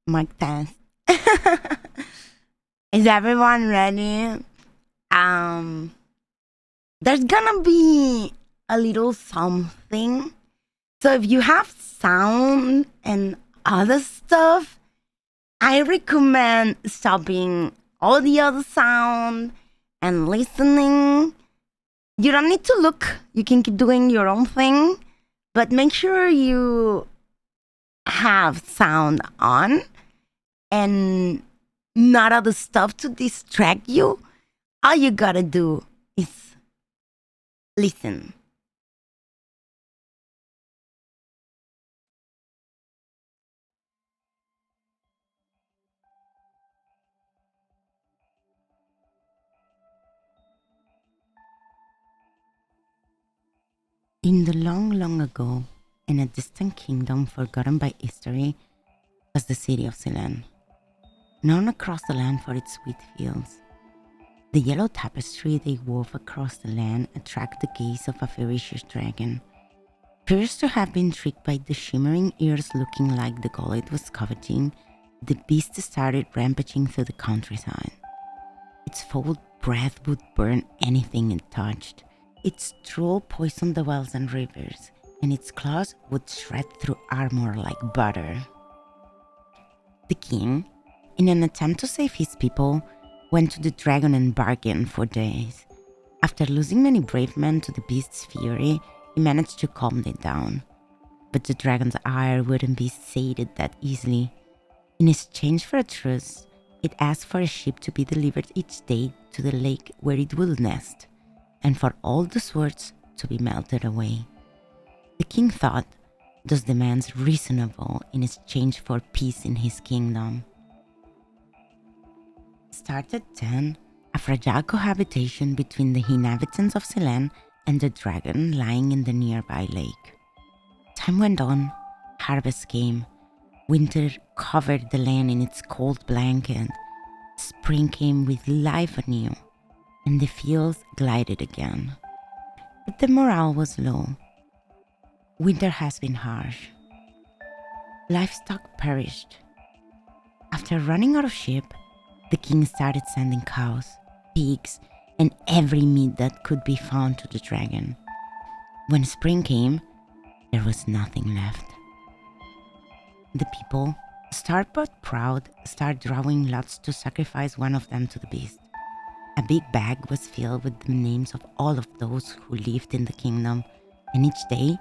Mic test. Is everyone ready? Um, there's gonna be a little something. So if you have sound and other stuff, I recommend stopping all the other sound and listening. You don't need to look. You can keep doing your own thing, but make sure you have sound on and not other stuff to distract you. All you gotta do is listen. In the long, long ago, in a distant kingdom forgotten by history, was the city of Ceylon, known across the land for its wheat fields. The yellow tapestry they wove across the land attracted the gaze of a ferocious dragon. Appears to have been tricked by the shimmering ears looking like the gold it was coveting, the beast started rampaging through the countryside. Its foul breath would burn anything it touched. Its drool poisoned the wells and rivers, and its claws would shred through armor like butter. The king, in an attempt to save his people, went to the dragon and bargained for days. After losing many brave men to the beast's fury, he managed to calm it down. But the dragon's ire wouldn't be sated that easily. In exchange for a truce, it asked for a ship to be delivered each day to the lake where it will nest, and for all the swords to be melted away. The king thought those demands reasonable in exchange for peace in his kingdom. Started then a fragile cohabitation between the inhabitants of Ceylon and the dragon lying in the nearby lake. Time went on, harvest came, winter covered the land in its cold blanket, spring came with life anew, and the fields glided again. But the morale was low. Winter has been harsh. Livestock perished. After running out of sheep, the king started sending cows, pigs, and every meat that could be found to the dragon. When spring came, there was nothing left. The people, starved but proud, started drawing lots to sacrifice one of them to the beast. A big bag was filled with the names of all of those who lived in the kingdom, and each day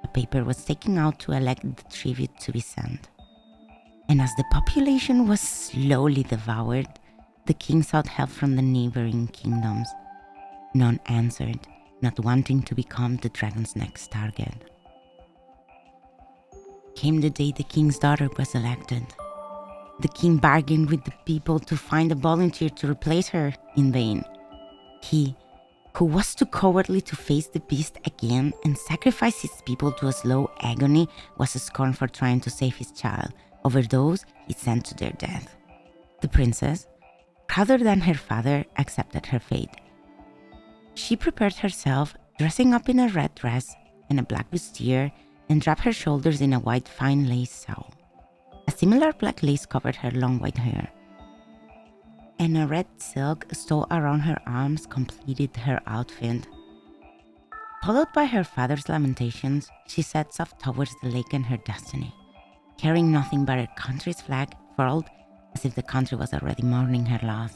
a paper was taken out to elect the tribute to be sent. And as the population was slowly devoured, the king sought help from the neighboring kingdoms. None answered, not wanting to become the dragon's next target. Came the day the king's daughter was elected. The king bargained with the people to find a volunteer to replace her in vain. He, who was too cowardly to face the beast again and sacrifice his people to a slow agony, was scorned for trying to save his child. Over those he sent to their death. The princess, prouder than her father, accepted her fate. She prepared herself, dressing up in a red dress and a black bustier, and wrapped her shoulders in a white fine lace shawl. A similar black lace covered her long white hair, and a red silk stole around her arms completed her outfit. Followed by her father's lamentations, she sets off towards the lake and her destiny, carrying nothing but her country's flag furled as if the country was already mourning her loss.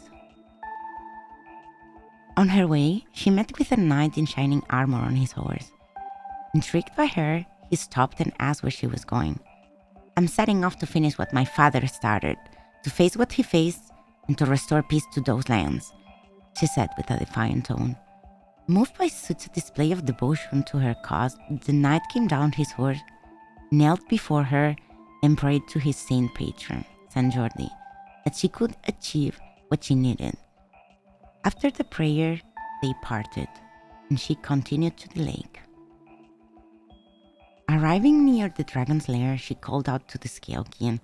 On her way, she met with a knight in shining armor on his horse. Intrigued by her, he stopped and asked where she was going. "I'm setting off to finish what my father started, to face what he faced, and to restore peace to those lands," she said with a defiant tone. Moved by such a display of devotion to her cause, the knight came down his horse, knelt before her, and prayed to his saint patron, Sant Jordi, that she could achieve what she needed. After the prayer, they parted, and she continued to the lake. Arriving near the dragon's lair, she called out to the Scale King,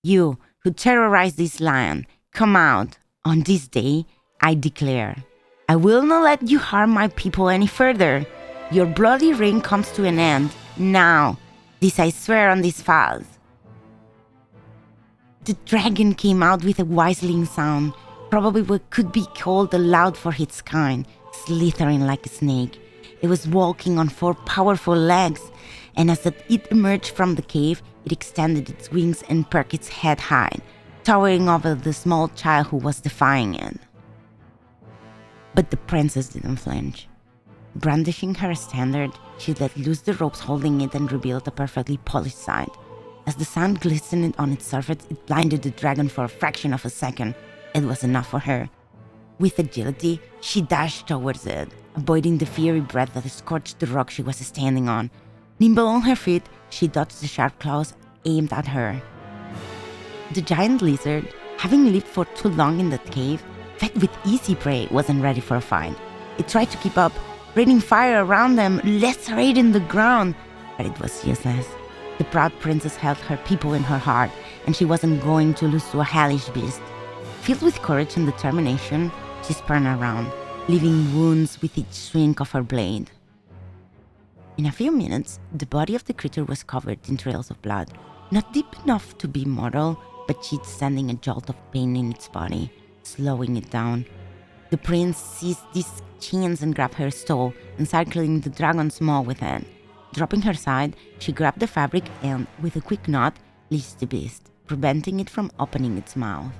"You who terrorize this land, come out. On this day, I declare, I will not let you harm my people any further. Your bloody reign comes to an end now. This I swear on these vows." The dragon came out with a whistling sound, probably what could be called loud for its kind, slithering like a snake. It was walking on 4 powerful legs, and as it emerged from the cave, it extended its wings and perked its head high, towering over the small child who was defying it. But the princess didn't flinch. Brandishing her standard, she let loose the ropes holding it and revealed a perfectly polished side. As the sun glistened on its surface, it blinded the dragon for a fraction of a second. It was enough for her. With agility, she dashed towards it, avoiding the fiery breath that scorched the rock she was standing on. Nimble on her feet, she dodged the sharp claws aimed at her. The giant lizard, having lived for too long in that cave, fed with easy prey, wasn't ready for a fight. It tried to keep up, raining fire around them, lacerating the ground, but it was useless. The proud princess held her people in her heart, and she wasn't going to lose to a hellish beast. Filled with courage and determination, she spun around, leaving wounds with each swing of her blade. In a few minutes, the body of the creature was covered in trails of blood, not deep enough to be mortal, but she'd sending a jolt of pain in its body, slowing it down. The prince seized these chains and grabbed her stole, encircling the dragon's maw with it. Dropping her side, she grabbed the fabric and, with a quick knot, leashed the beast, preventing it from opening its mouth.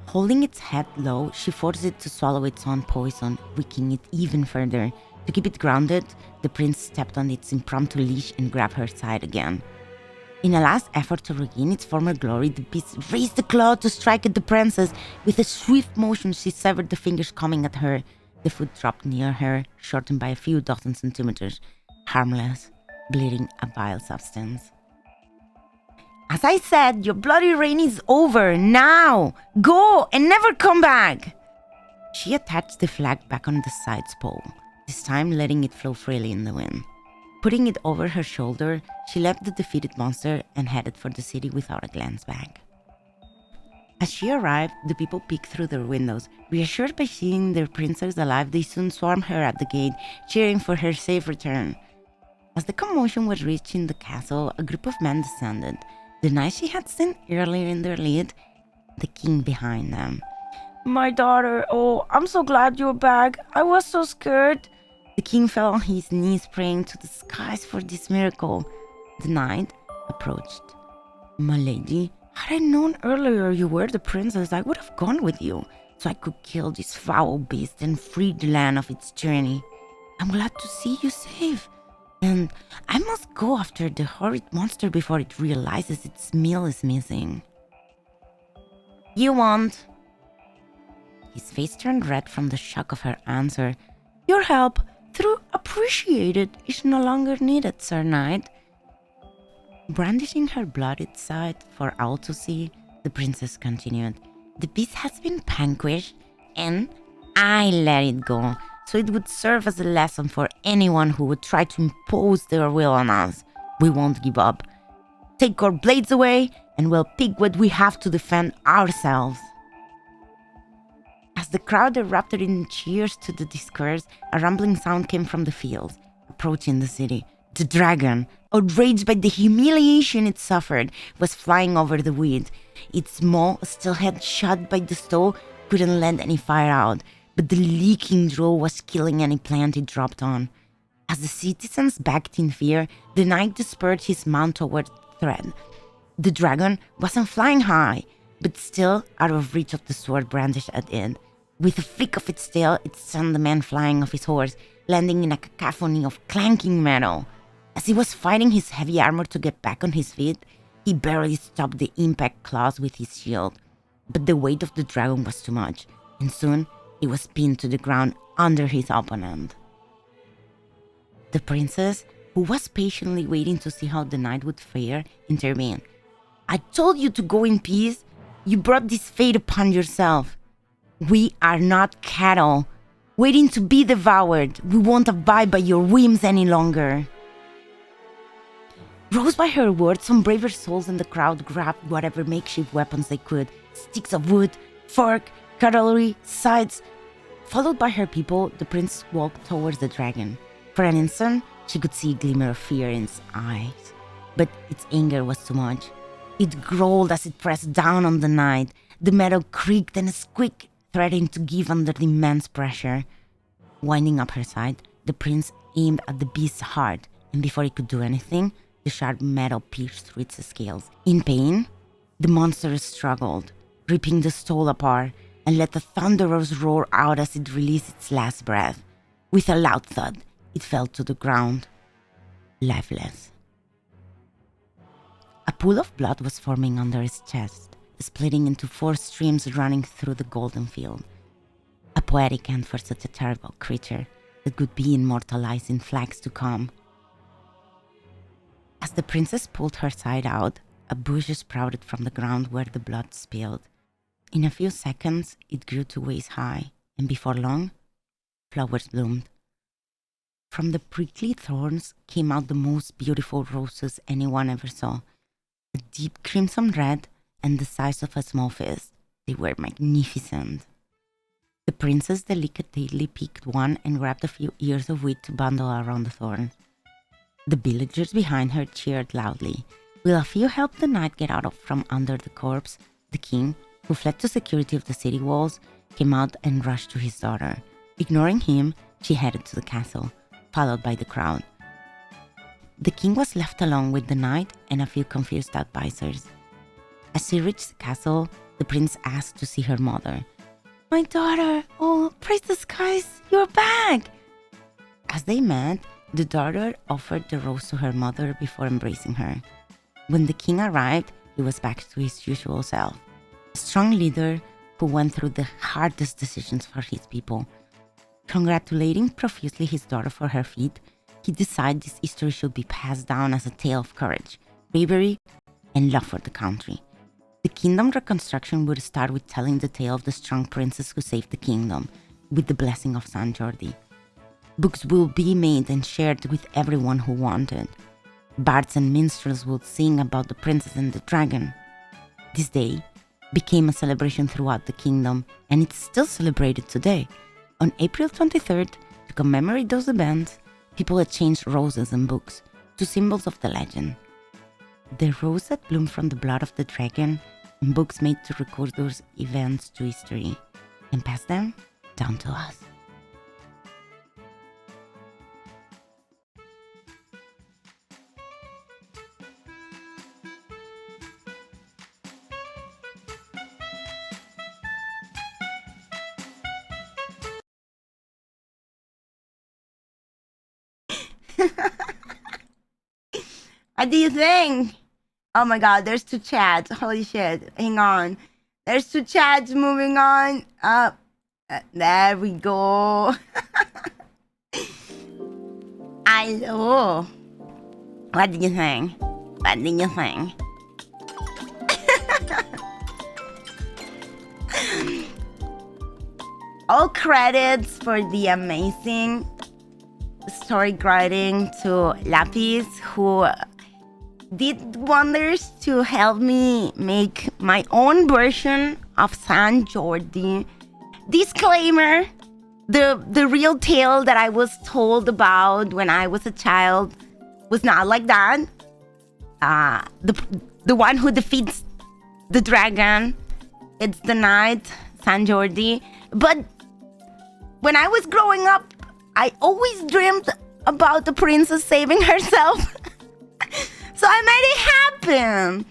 Holding its head low, she forced it to swallow its own poison, weakening it even further. To keep it grounded, the prince stepped on its impromptu leash and grabbed her side again. In a last effort to regain its former glory, the beast raised the claw to strike at the princess. With a swift motion, she severed the fingers coming at her. The foot dropped near her, shortened by a few dozen centimeters, harmless, bleeding a vile substance. As I said, your bloody reign is over. Now! Go and never come back! She attached the flag back on the side's pole, this time letting it flow freely in the wind. Putting it over her shoulder, she left the defeated monster and headed for the city without a glance back. As she arrived, the people peeked through their windows. Reassured by seeing their princess alive, they soon swarmed her at the gate, cheering for her safe return. As the commotion was reaching the castle, a group of men descended. The knight she had seen earlier in their lead, the king behind them. My daughter, oh, I'm so glad you're back. I was so scared. The king fell on his knees, praying to the skies for this miracle. The knight approached. My lady, had I known earlier you were the princess, I would have gone with you, so I could kill this foul beast and free the land of its tyranny. I'm glad to see you safe. And I must go after the horrid monster before it realizes its meal is missing. You won't. His face turned red from the shock of her answer. Your help, though appreciated, is no longer needed, Sir Knight. Brandishing her bloodied side for all to see, the princess continued. The beast has been vanquished, and I let it go, so it would serve as a lesson for anyone who would try to impose their will on us. We won't give up. Take our blades away, and we'll pick what we have to defend ourselves. As the crowd erupted in cheers to the discourse, a rumbling sound came from the fields, approaching the city. The dragon, outraged by the humiliation it suffered, was flying over the weed. Its maw, still held shut by the stove, couldn't let any fire out, but the leaking drool was killing any plant it dropped on. As the citizens backed in fear, the knight spurred his mount toward the threat. The dragon wasn't flying high, but still out of reach of the sword brandished at it. With a flick of its tail, it sent the man flying off his horse, landing in a cacophony of clanking metal. As he was fighting his heavy armor to get back on his feet, he barely stopped the impact claws with his shield. But the weight of the dragon was too much, and soon he was pinned to the ground under his opponent. The princess, who was patiently waiting to see how the knight would fare, intervened. I told you to go in peace. You brought this fate upon yourself. We are not cattle, waiting to be devoured. We won't abide by your whims any longer. Roused by her words, some braver souls in the crowd grabbed whatever makeshift weapons they could, sticks of wood, fork, cutlery, scythes. Followed by her people, the prince walked towards the dragon. For an instant, she could see a glimmer of fear in its eyes, but its anger was too much. It growled as it pressed down on the knight. The metal creaked and squeaked, threatening to give under the immense pressure. Winding up her side, the prince aimed at the beast's heart, and before he could do anything, the sharp metal pierced through its scales. In pain, the monster struggled, ripping the stone apart, and let the thunderous roar out as it released its last breath. With a loud thud, it fell to the ground, lifeless. A pool of blood was forming under his chest, splitting into 4 streams running through the golden field. A poetic end for such a terrible creature that would be immortalized in flags to come. As the princess pulled her side out, a bush sprouted from the ground where the blood spilled. In a few seconds, it grew to waist high, and before long, flowers bloomed. From the prickly thorns came out the most beautiful roses anyone ever saw. A deep crimson red and the size of a small fist. They were magnificent. The princess delicately picked one and grabbed a few ears of wheat to bundle around the thorn. The villagers behind her cheered loudly. With a few helped the knight get out from under the corpse, the king, who fled to security of the city walls, came out and rushed to his daughter. Ignoring him, she headed to the castle, followed by the crowd. The king was left alone with the knight and a few confused advisors. As she reached the castle, the prince asked to see her mother. "My daughter, oh, praise the skies, you're back!" As they met, the daughter offered the rose to her mother before embracing her. When the king arrived, he was back to his usual self. A strong leader who went through the hardest decisions for his people. Congratulating profusely his daughter for her feat, he decided this history should be passed down as a tale of courage, bravery, and love for the country. The kingdom reconstruction would start with telling the tale of the strong princess who saved the kingdom, with the blessing of Sant Jordi. Books will be made and shared with everyone who wanted. Bards and minstrels would sing about the princess and the dragon. This day became a celebration throughout the kingdom, and it's still celebrated today. On April 23rd, to commemorate those events, people exchanged roses and books, 2 symbols of the legend. The rose that bloomed from the blood of the dragon, and books made to record those events to history, and pass them down to us. What do you think? Oh my god, there's 2 chats. Holy shit. Hang on. There's 2 chats moving on. Up. There we go. Hello. What do you think? What do you think? All credits for the amazing story writing to Lapis, who did wonders to help me make my own version of Sant Jordi. Disclaimer, the real tale that I was told about when I was a child was not like that. The one who defeats the dragon, it's the knight, Sant Jordi. But when I was growing up, I always dreamed about the princess saving herself. So I made it happen.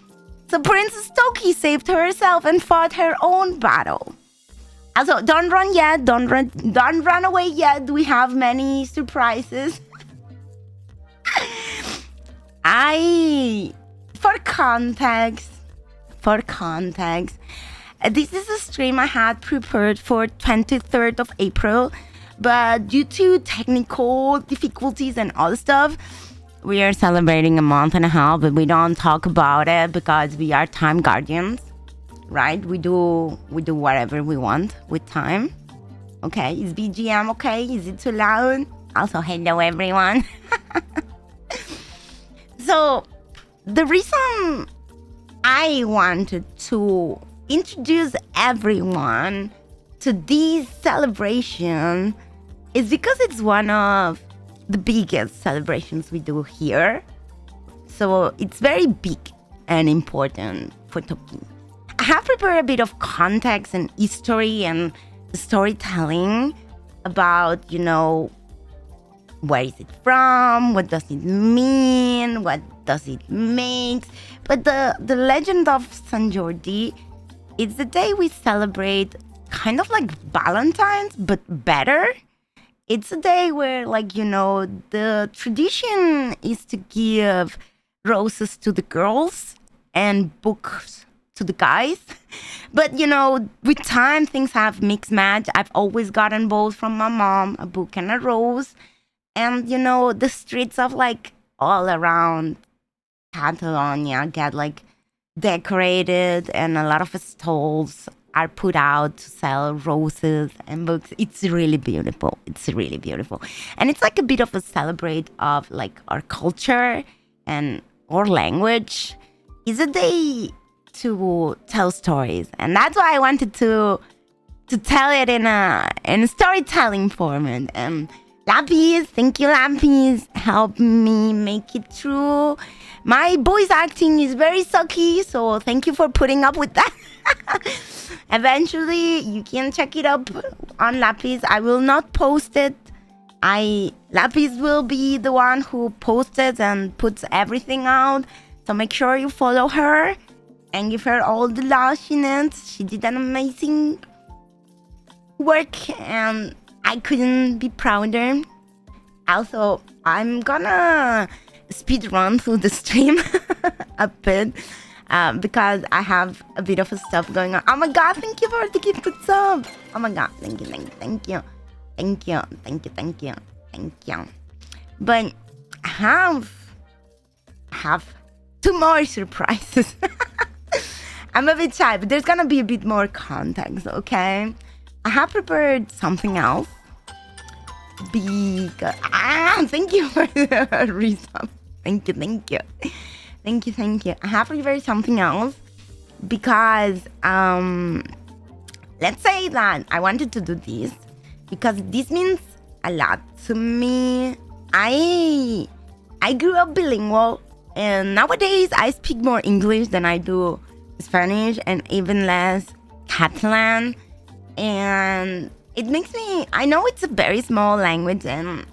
So Princess Toki saved herself and fought her own battle. Also, don't run yet. Don't run away yet. We have many surprises. For context, this is a stream I had prepared for 23rd of April, but due to technical difficulties and all stuff, we are celebrating a month and a half, but we don't talk about it because we are time guardians, right? We do whatever we want with time. Okay, is BGM okay? Is it too loud? Also, hello everyone. So, the reason I wanted to introduce everyone to this celebration is because it's one of the biggest celebrations we do here. So it's very big and important for Toki. I have prepared a bit of context and history and storytelling about, where is it from? What does it mean? What does it make? But the legend of Sant Jordi, it's the day we celebrate kind of like Valentine's, but better. It's a day where, the tradition is to give roses to the girls and books to the guys. But, with time, things have mixed match. I've always gotten both from my mom, a book and a rose. And, the streets of all around Catalonia get decorated, and a lot of stalls are put out to sell roses and books. It's really beautiful. And it's a bit of a celebrate of our culture and our language. It's a day to tell stories. And that's why I wanted to tell it in a storytelling format. And Lapis, thank you, Lapis. Help me make it through. My voice acting is very sucky, so thank you for putting up with that. Eventually, you can check it up on Lapis. I will not post it. Lapis will be the one who posts it and puts everything out. So make sure you follow her and give her all the love she needs. She did an amazing work, and I couldn't be prouder. Also, I'm gonna speed run through the stream a bit because I have a bit of stuff going on. Oh my god, thank you for the gifted sub. Oh my god, thank you. But I have 2 more surprises. I'm a bit shy, but there's gonna be a bit more context, okay? I have prepared something else. Because thank you for the resub. Thank you. I have prepared something else because let's say that I wanted to do this because this means a lot to me. I grew up bilingual, and nowadays I speak more English than I do Spanish, and even less Catalan. And it makes me, I know it's a very small language, and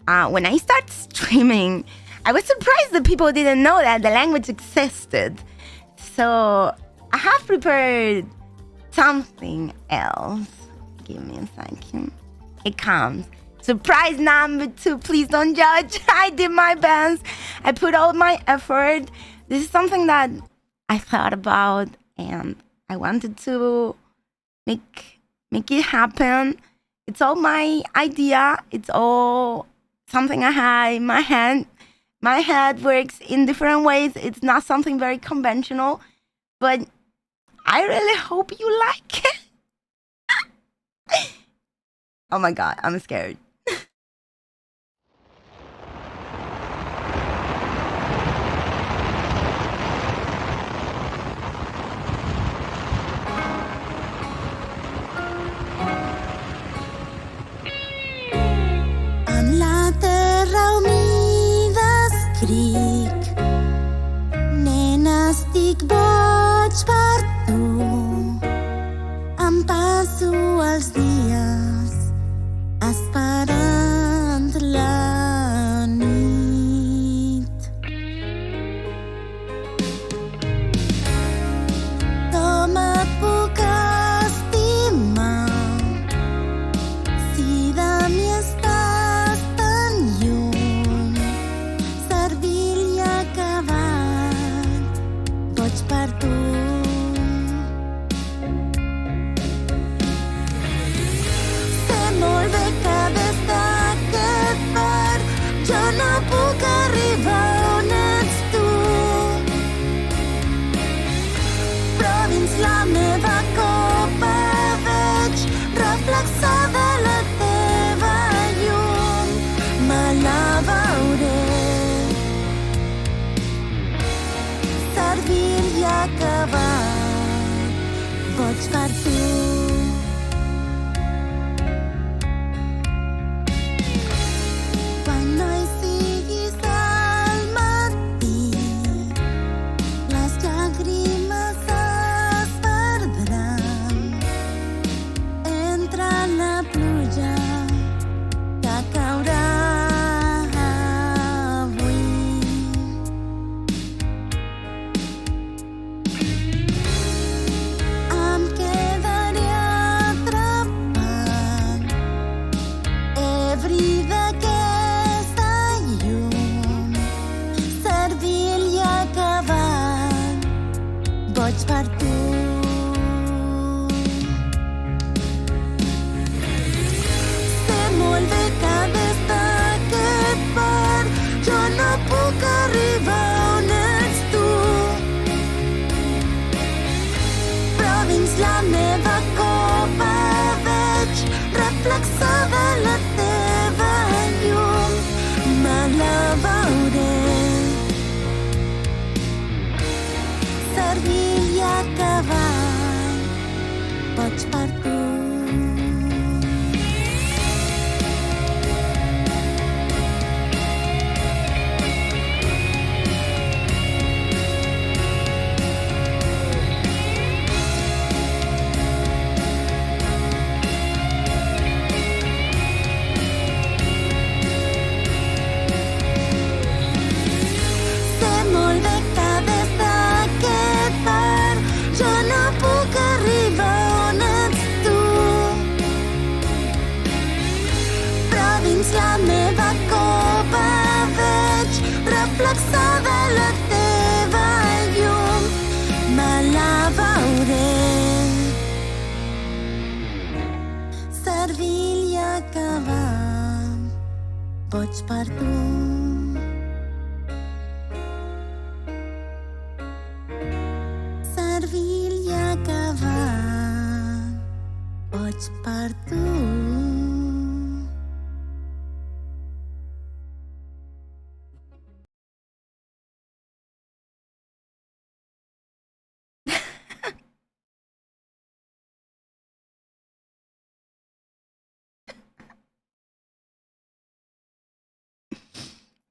when I started streaming, I was surprised that people didn't know that the language existed. So I have prepared something else. Give me a second. It comes. Surprise number 2, please don't judge. I did my best. I put all my effort. This is something that I thought about, and I wanted to make it happen. It's all my idea. It's all something I had in my head. My head works in different ways. It's not something very conventional, but I really hope you like it. Oh my god, I'm scared. Estic boig per tu. Em passo els dies esperant la nit. Com et puc estimar si de mi estàs tan lluny? Servil i acabat, boig per tu. Sé molt bé que des d'aquest bar jo no puc arribar on ets tu, però dins la meva copa veig reflexada la teva llum. Me la veuré servir i acabat, boig per tu. Quan no hi siguis al pots per tu. Servir i acabar, pots per tu.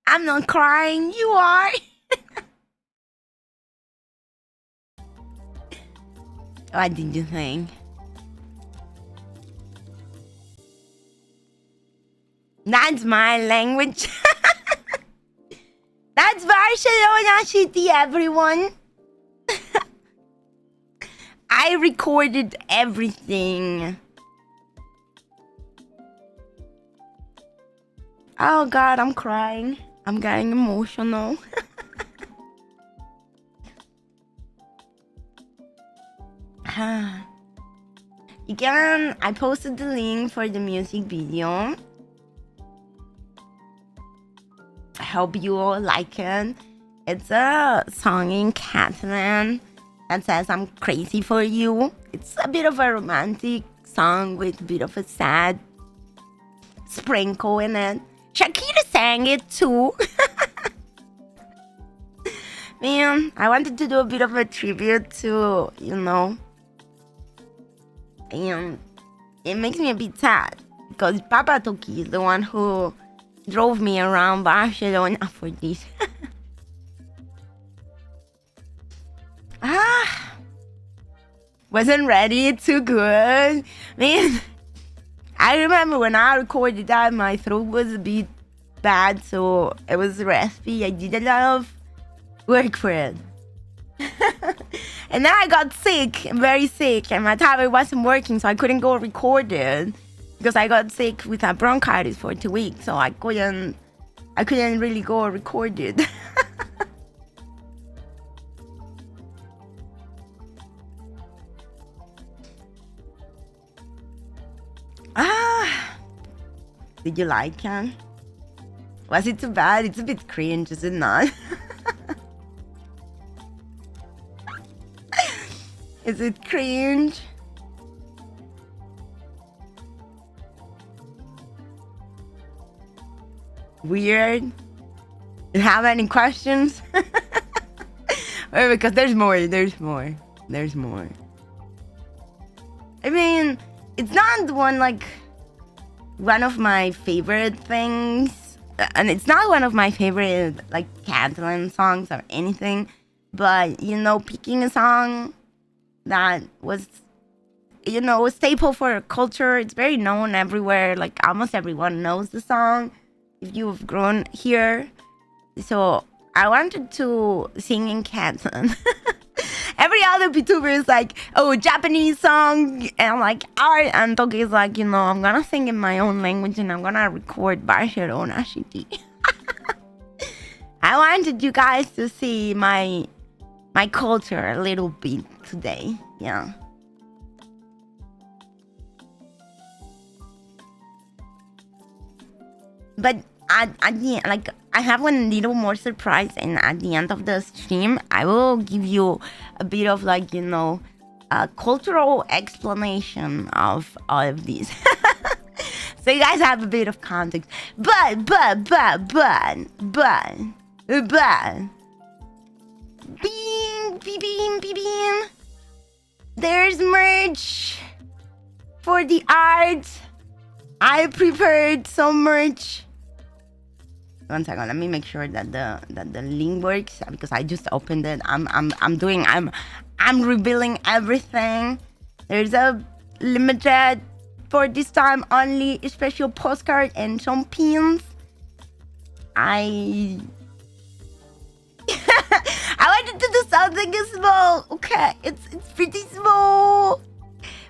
I'm not crying, you are. What did you think? That's my language. That's Barcelona City, everyone. I recorded everything. Oh God, I'm crying. I'm getting emotional. Again, I posted the link for the music video. I hope you all like it. It's a song in Catalan that says I'm crazy for you. It's a bit of a romantic song with a bit of a sad sprinkle in it. Shakira sang it too. Man, I wanted to do a bit of a tribute to, and it makes me a bit sad because Papa Toki is the one who drove me around Barcelona for this. Wasn't ready, too good. Man, I remember when I recorded that, my throat was a bit bad, so it was raspy. I did a lot of work for it. And then I got sick, very sick, and my tablet wasn't working, so I couldn't go record it because I got sick with a bronchitis for 2 weeks, so I couldn't really go record it. Did you like it? Was it too bad? It's a bit cringe, is it not? Is it cringe? Weird? You have any questions? Wait, because there's more. I mean, it's not one of my favorite things, and it's not one of my favorite Catalan songs or anything, but picking a song that was a staple for a culture. It's very known everywhere, almost everyone knows the song if you've grown here, so I wanted to sing in Catalan. Every other VTuber is like, oh, Japanese song, and I'm like, art, and Toki is like, I'm gonna sing in my own language and I'm gonna record Barcelona City. I wanted you guys to see my culture a little bit today, yeah. But at the end, I have one little more surprise, and at the end of the stream, I will give you a bit of a cultural explanation of all of these. So you guys have a bit of context. But, beam, there's merch for the art. I prepared some merch. 1 second, let me make sure that the link works because I just opened it. I'm revealing everything. There's a limited for this time only special postcard and some pins. I wanted to do something small. Okay, it's pretty small,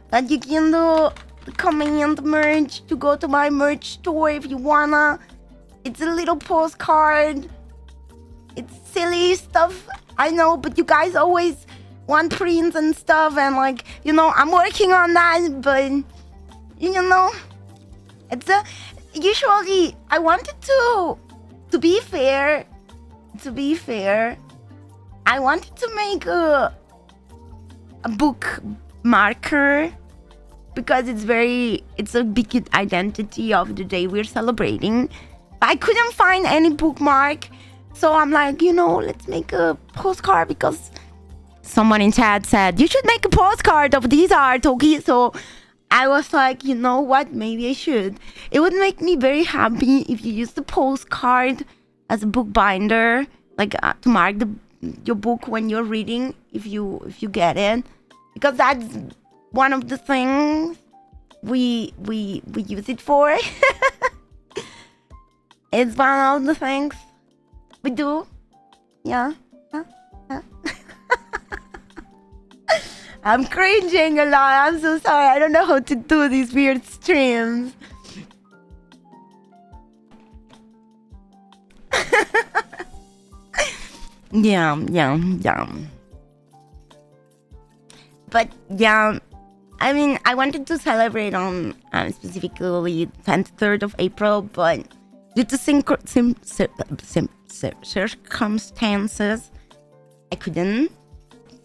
but you can do the command merch to go to my merch store if you wanna. It's a little postcard. It's silly stuff, I know, but you guys always want prints and stuff, and I'm working on that, but it's usually I wanted to be fair, I wanted to make a book marker because it's a big identity of the day we're celebrating. But I couldn't find any bookmark, so I'm like, let's make a postcard because someone in chat said you should make a postcard of these art, Toki. So I was like, you know what? Maybe I should. It would make me very happy if you use the postcard as a book binder, like to mark your book when you're reading, if you get it, because that's one of the things we use it for. It's one of the things we do. Yeah. I'm cringing a lot. I'm so sorry. I don't know how to do these weird streams. Yeah. But yeah, I mean, I wanted to celebrate on specifically 23rd of April, but due to circumstances, I couldn't.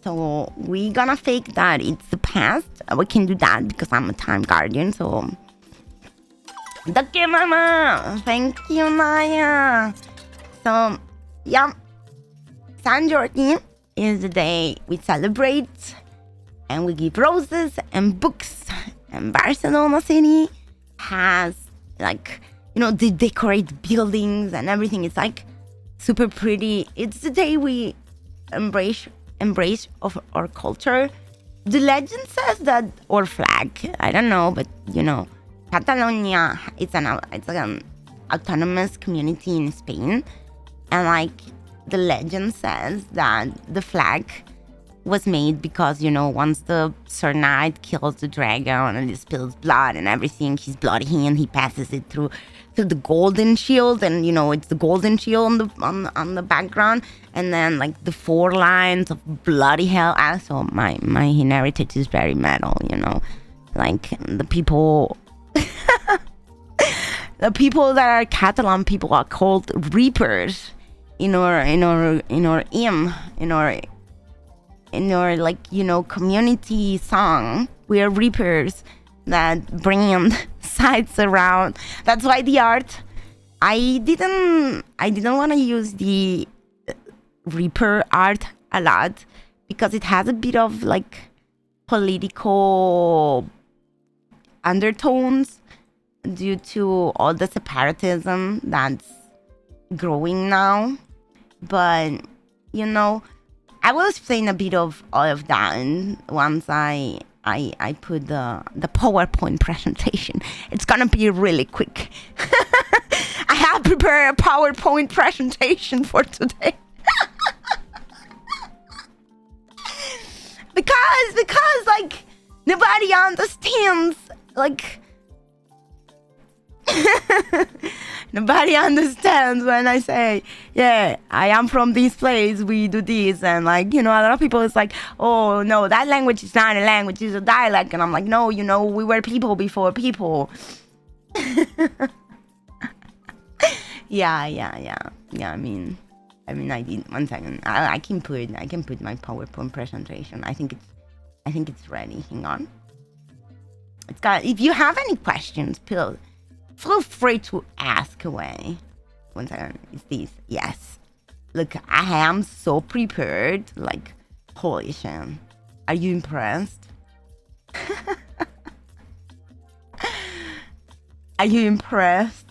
So we gonna fake that it's the past. We can do that because I'm a time guardian. So, Toki Mama, thank you, Naya. So, yeah, Sant Jordi is the day we celebrate and we give roses and books. And Barcelona City has they decorate buildings and everything. It's like super pretty. It's the day we embrace of our culture. The legend says that our flag, I don't know, but Catalonia, it's an autonomous community in Spain, and the legend says that the flag was made because once the Sir Knight kills the dragon and he spills blood and everything, his bloody hand, he passes it through the golden shield, and it's the golden shield on the background, and then the 4 lines of bloody hell. So my heritage is very metal, the people the people that are Catalan people are called reapers in our community song. We are reapers that bring in sights around. That's why the art, I didn't want to use the reaper art a lot because it has a bit of political undertones due to all the separatism that's growing now. But I will explain a bit of all of that once I put the PowerPoint presentation. It's gonna be really quick. I have prepared a PowerPoint presentation for today. because nobody understands nobody understands when I say, yeah, I am from this place, we do this, and a lot of people is oh no, that language is not a language, it's a dialect, and I'm no, we were people before people. yeah. I mean, I did. 1 second. I can put my PowerPoint presentation. I think it's ready. Hang on. It's got. If you have any questions, feel free to ask away. 1 second. It's this. Yes. Look, I am so prepared. Holy shit. Are you impressed? Are you impressed?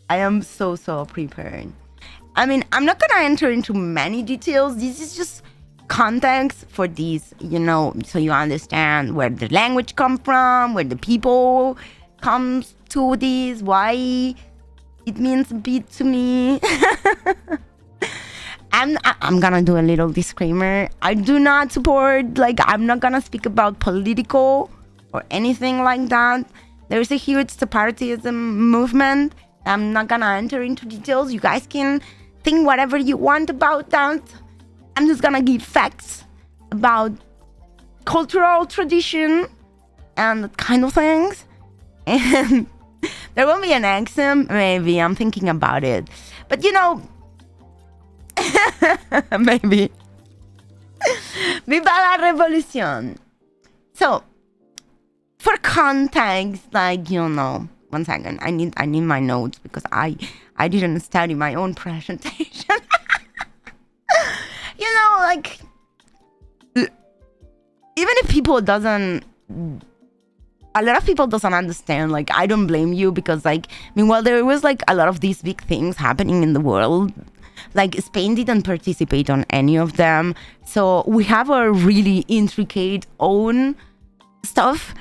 I am so prepared. I mean, I'm not gonna enter into many details. This is just context for this, so you understand where the language comes from, where the people comes to this, why it means a bit to me. I'm gonna do a little disclaimer. I do not support, I'm not gonna speak about political or anything like that. There's a huge separatism movement. I'm not gonna enter into details. You guys can think whatever you want about that. I'm just gonna give facts about cultural tradition and that kind of things. And There will be an exam, maybe. I'm thinking about it. But maybe. Viva la revolution. So, for context, one second. I need my notes because I didn't study my own presentation. Even if people doesn't, a lot of people doesn't understand. I don't blame you because meanwhile there was a lot of these big things happening in the world. Spain didn't participate on any of them, so we have a really intricate own stuff.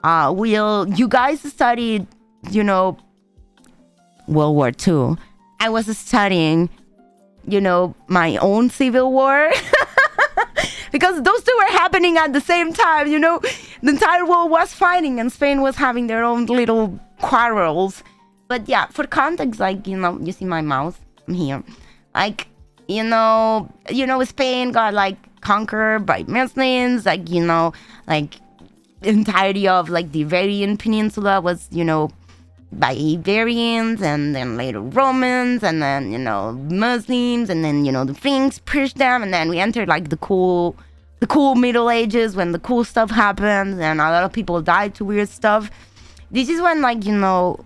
You guys studied, World War II. I was studying, my own civil war. Because those two were happening at the same time, the entire world was fighting and Spain was having their own little quarrels. But yeah, for context, you see my mouse, I'm here. Spain got conquered by Muslims, entirety of the Iberian Peninsula was, by Iberians, and then later Romans, and then, Muslims, and then, the Finks pushed them, and then we entered the cool Middle Ages when the cool stuff happened, and a lot of people died to weird stuff. This is when the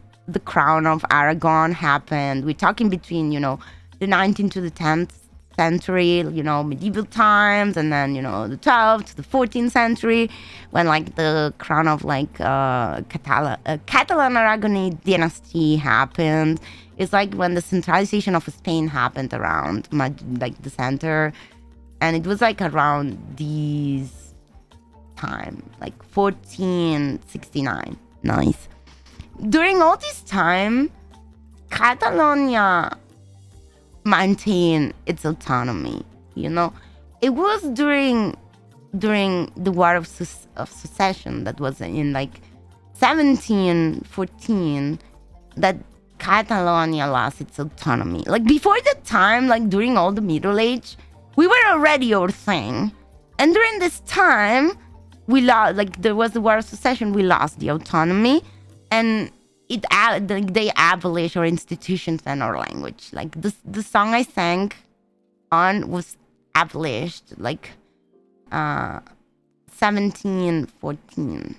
crown of Aragon happened. We're talking between, the 19th to the 10th century, medieval times, and then, the 12th to the 14th century, when the crown of Catalan-Aragonese dynasty happened. It's when the centralization of Spain happened around the center, and it was around these time, 1469. Nice. During all this time, Catalonia maintain its autonomy. It was during the War of Succession that was in 1714 that Catalonia lost its autonomy. Before that time, during all the Middle Age, we were already our thing, and during this time we lost. There was the War of Succession. We lost the autonomy, and they abolished our institutions and our language. The song I sang on was abolished 1714.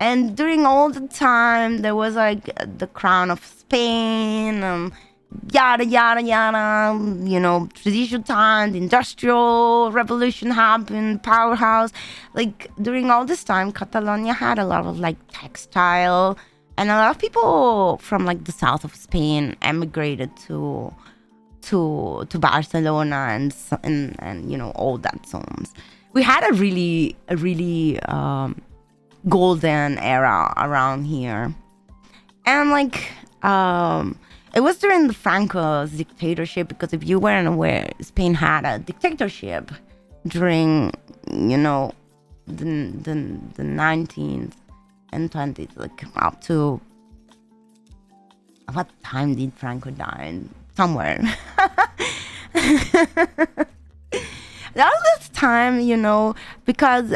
And during all the time there was the crown of Spain, yada yada yada. Traditional time, the industrial revolution happened, powerhouse. During all this time, Catalonia had a lot of textile, and a lot of people from the south of Spain emigrated to Barcelona and all that zones. We had a really golden era around here, and it was during the Franco's dictatorship, because if you weren't aware, Spain had a dictatorship during, the 19th and 20th, up to, what time did Franco die? Somewhere. That was this time, because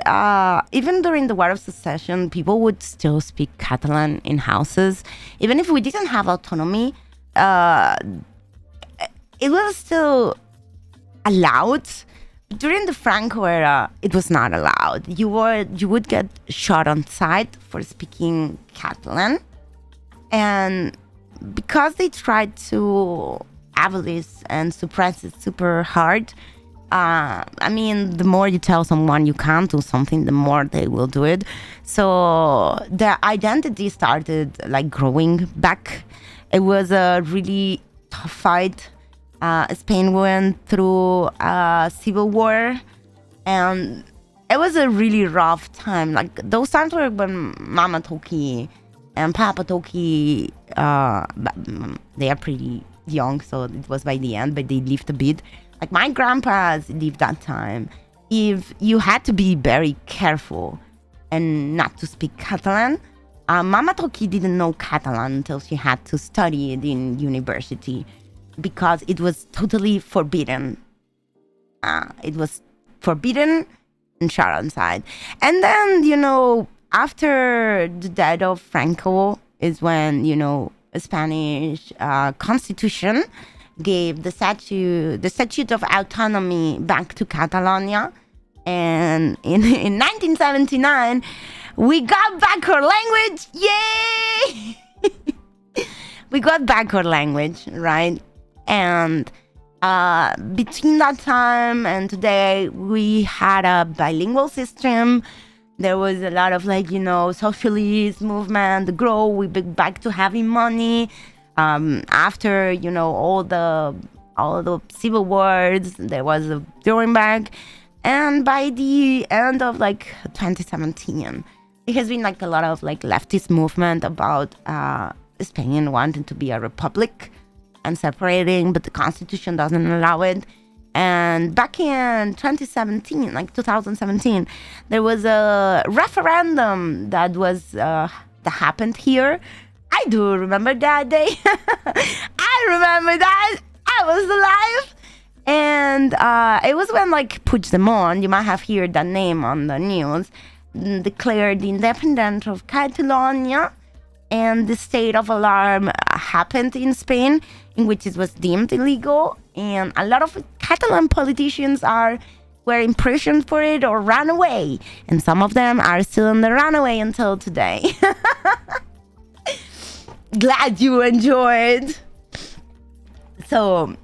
even during the War of Succession, people would still speak Catalan in houses. Even if we didn't have autonomy, it was still allowed. During the Franco era, it was not allowed. You would get shot on sight for speaking Catalan, and because they tried to abolish and suppress it super hard. The more you tell someone you can't do something, the more they will do it. So the identity started growing back. It was a really tough fight. Spain went through a civil war, and it was a really rough time. Those times were when Mama Toki and Papa Toki, they are pretty young, so it was by the end, but they lived a bit. My grandpas lived that time. If you had to be very careful and not to speak Catalan, Mama Toki didn't know Catalan until she had to study it in university, because it was totally forbidden. It was forbidden and shot on sight. And then, after the death of Franco is when, a Spanish constitution gave the statute of autonomy back to Catalonia. And in 1979, we got back our language. Yay! We got back our language, right? And between that time and today, we had a bilingual system. There was a lot of socialist movement grow. We went back to having money after all the civil wars. There was a drawing back, and by the end of 2017, it has been a lot of leftist movement about Spain wanting to be a republic and separating, but the constitution doesn't allow it. And back in 2017, there was a referendum that happened here. I do remember that day. I remember that. I was alive. And it was when Puigdemont, you might have heard that name on the news, declared the independence of Catalonia, and the state of alarm happened in Spain, in which it was deemed illegal, and a lot of Catalan politicians were imprisoned for it or ran away, and some of them are still on the runaway until today. Glad you enjoyed. So,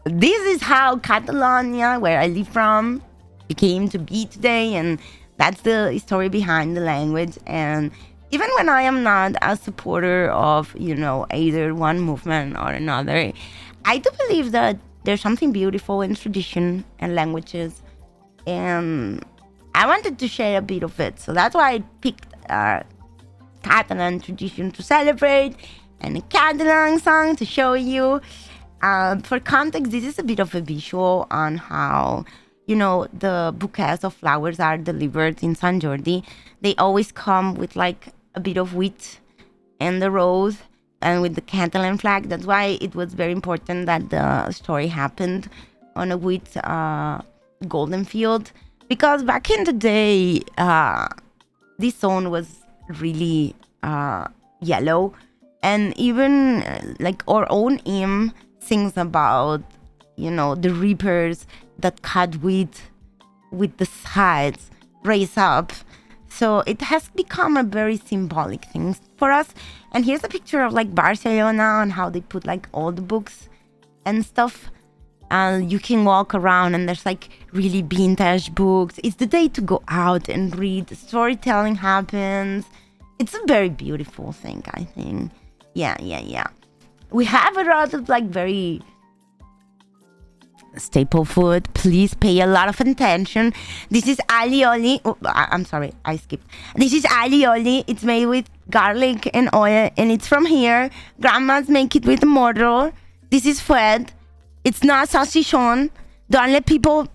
this is how Catalonia, where I live from, became to be today, and that's the story behind the language. And even when I am not a supporter of either one movement or another, I do believe that there's something beautiful in tradition and languages, and I wanted to share a bit of it. So that's why I picked Catalan tradition to celebrate and a Catalan song to show you. For context, this is a bit of a visual on how the bouquets of flowers are delivered in Sant Jordi. They always come with a bit of wheat and the rose and with the Catalan flag. That's why it was very important that the story happened on a wheat golden field, because back in the day, this zone was really yellow, and even our own hymn sings about the reapers that cut wheat with the sides raise up. So it has become a very symbolic thing for us. And here's a picture of Barcelona and how they put all the books and stuff. You can walk around and there's really vintage books. It's the day to go out and read. Storytelling happens. It's a very beautiful thing, I think. Yeah. We have a lot of very staple food. Please pay a lot of attention. This is alioli. Oh, I'm sorry, I skipped. This is alioli. It's made with garlic and oil, and it's from here. Grandmas make it with a mortar. This is fuet. It's not salchichon. Don't let people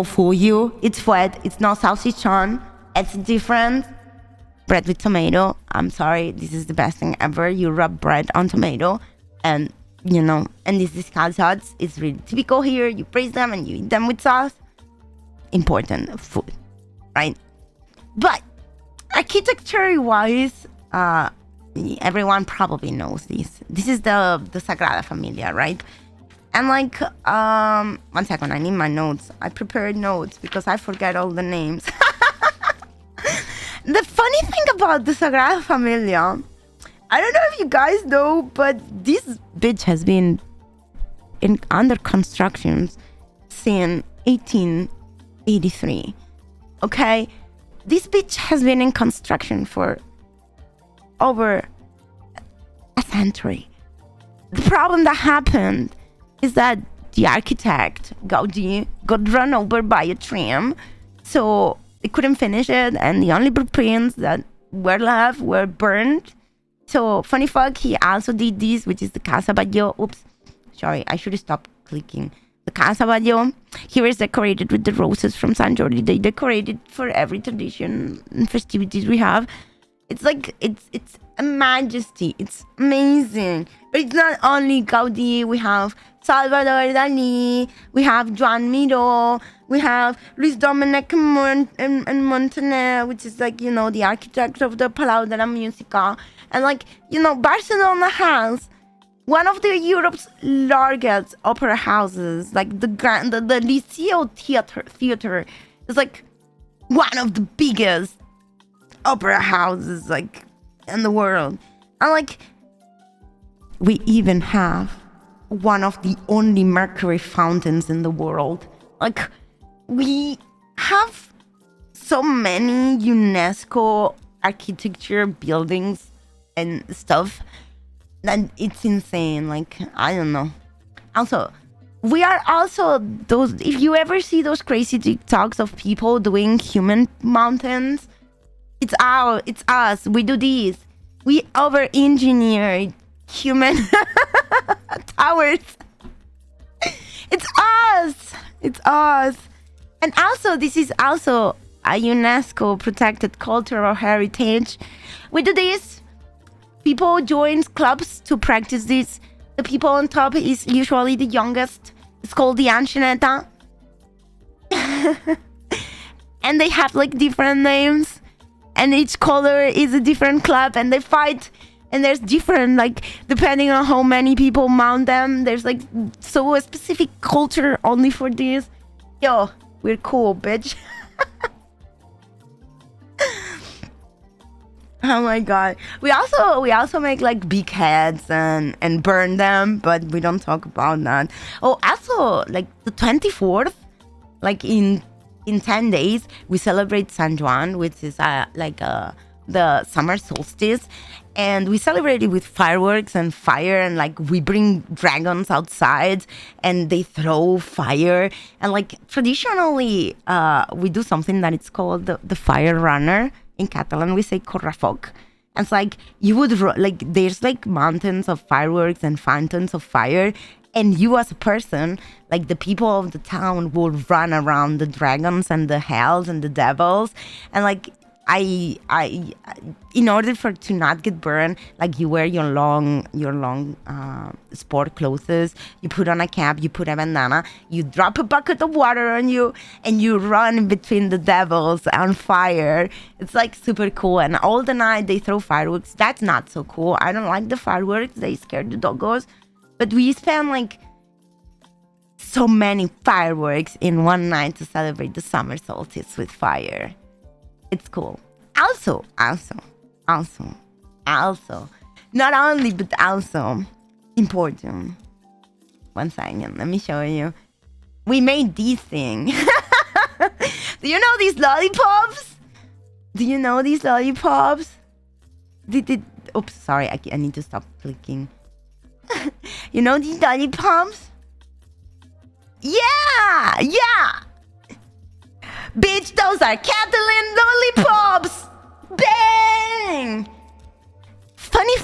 fool you. It's fuet. It's not salchichon. It's different. Bread with tomato. I'm sorry. This is the best thing ever. You rub bread on tomato, and and this is calzots. It's really typical here. You braise them and you eat them with sauce. Important food, right? But architecture-wise, everyone probably knows this. This is the Sagrada Familia, right? And 1 second, I need my notes. I prepared notes because I forget all the names. The funny thing about the Sagrada Familia, I don't know if you guys know, but this bitch has been under construction since 1883. Okay? This bitch has been in construction for over a century. The problem that happened is that the architect, Gaudi, got run over by a tram, so they couldn't finish it, and the only blueprints that were left were burned. So, funny fuck, he also did this, which is the Casa Batlló. Oops, sorry, I should have stopped clicking. The Casa Batlló, here is decorated with the roses from Sant Jordi. They decorated for every tradition and festivities we have. It's like it's a majesty. It's amazing. But it's not only Gaudi. We have Salvador Dali. We have Joan Miró. We have Luis Domènech and Montaner, which is like, the architect of the Palau de la Música. And like, Barcelona has one of the Europe's largest opera houses. Like the Liceo Theater is like one of the biggest opera houses like in the world. And like, we even have one of the only mercury fountains in the world. Like, we have so many UNESCO architecture buildings and stuff that it's insane. Like, I don't know. Also, we are also those, if you ever see those crazy TikToks of people doing human mountains, it's us. We do this. We over-engineered human towers. It's us. And also, this is also a UNESCO protected cultural heritage. We do this. People join clubs to practice this. The people on top is usually the youngest. It's called the Anchineta. And they have like different names. And each color is a different club. And they fight. And there's different, like, depending on how many people mount them. There's like so a specific culture only for this. Yo, we're cool, bitch. Oh my god. We also make like big heads and burn them, but we don't talk about that. Oh, also like the 24th, like in 10 days, we celebrate San Juan, which is the summer solstice, and we celebrate it with fireworks and fire, and like we bring dragons outside and they throw fire, and like traditionally we do something that it's called the fire runner. In Catalan we say correfoc. And it's like you would there's like mountains of fireworks and fountains of fire, and you as a person, like the people of the town, will run around the dragons and the hells and the devils. And like I in order to not get burned, like you wear your long sport clothes, you put on a cap, you put a bandana, you drop a bucket of water on you, and you run between the devils on fire. It's like super cool. And all the night they throw fireworks. That's not so cool. I don't like the fireworks. They scare the doggos. But we spend like so many fireworks in one night to celebrate the summer solstice with fire. It's cool. Also, not only, but also important. One second, let me show you. We made this thing. Do you know these lollipops? Oops, sorry, I need to stop clicking. You know these lollipops? Yeah! Bitch, those are Catalan lollipops! Bang! Funny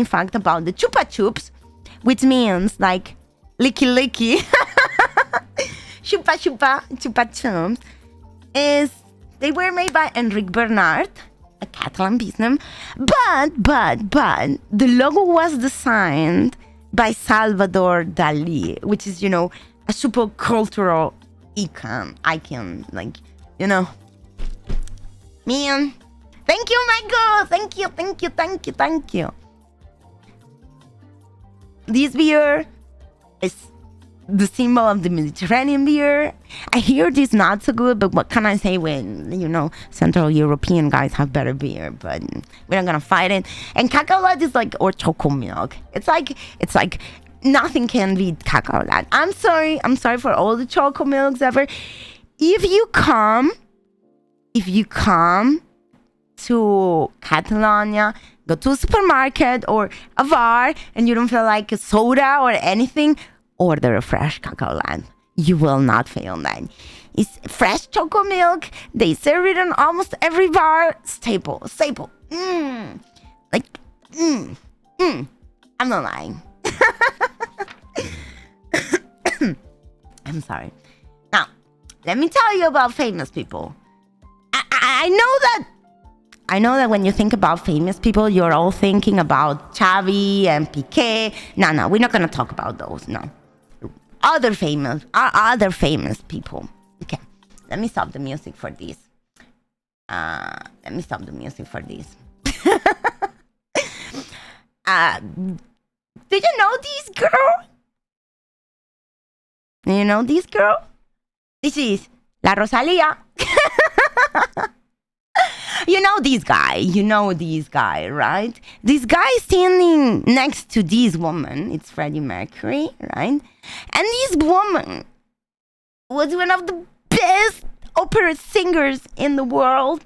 fact about the Chupa Chups, which means like licky licky. Chupa Chups, is they were made by Enric Bernard, a Catalan businessman, but the logo was designed by Salvador Dali, which is, a super cultural icon, like, man. Thank you, Michael. Thank you. This beer is the symbol of the Mediterranean beer. I hear this not so good, but what can I say when, Central European guys have better beer, but we're not gonna fight it. And cacao latte is like, or choco milk. It's like nothing can beat cacao latte. I'm sorry for all the choco milks ever. If you come to Catalonia, go to a supermarket or a bar, and you don't feel like a soda or anything, order a fresh cacao latte. You will not fail that. It's fresh choco milk. They serve it in almost every bar. Staple. I'm not lying. I'm sorry. Now, let me tell you about famous people. I know that when you think about famous people, you're all thinking about Xavi and Piqué. No, we're not gonna talk about those. No, other famous people. Okay, let me stop the music for this. Did you know this girl? Do you know this girl? This is La Rosalia. You know this guy, right? This guy is standing next to this woman. It's Freddie Mercury, right? And this woman was one of the best opera singers in the world.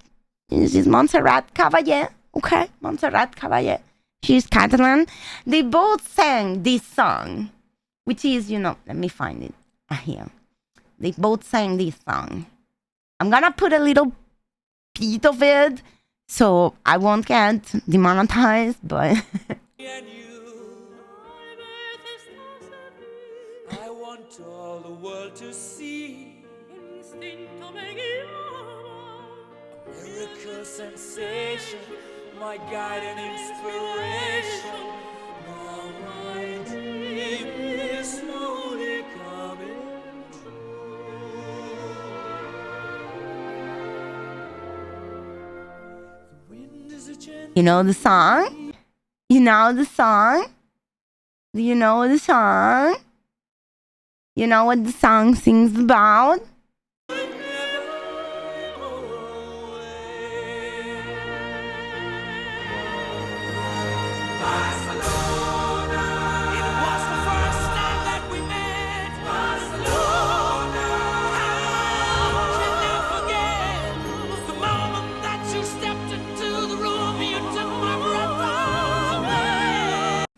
This is Montserrat Caballé. Okay, Montserrat Caballé. She's Catalan. They both sang this song, which is, let me find it here. They both sang this song. I'm gonna put a little bit of it so I won't get demonetized, but I want all the world to see a miracle sensation, my guide and inspiration. Now my dream is slowly coming true. The wind is a gentle. you know the song? You know the song? Do you know the song? You know what the song sings about?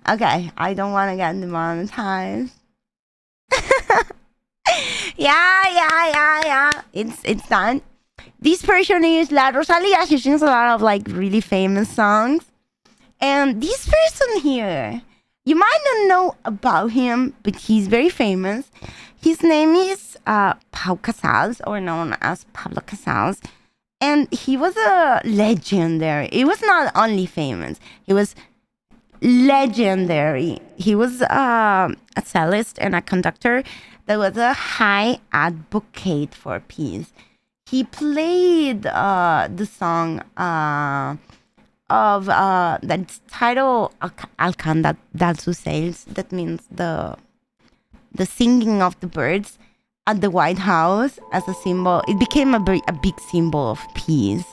Okay, I don't want to get demonetized. Yeah. It's done. This person is La Rosalia. She sings a lot of really famous songs. And this person here, you might not know about him, but he's very famous. His name is Pau Casals, or known as Pablo Casals. And he was a legendary. He was not only famous, he was legendary. He was a cellist and a conductor that was a high advocate for peace. He played the song of that's titled El cant dels ocells. That means the singing of the birds at the White House as a symbol. It became a big symbol of peace.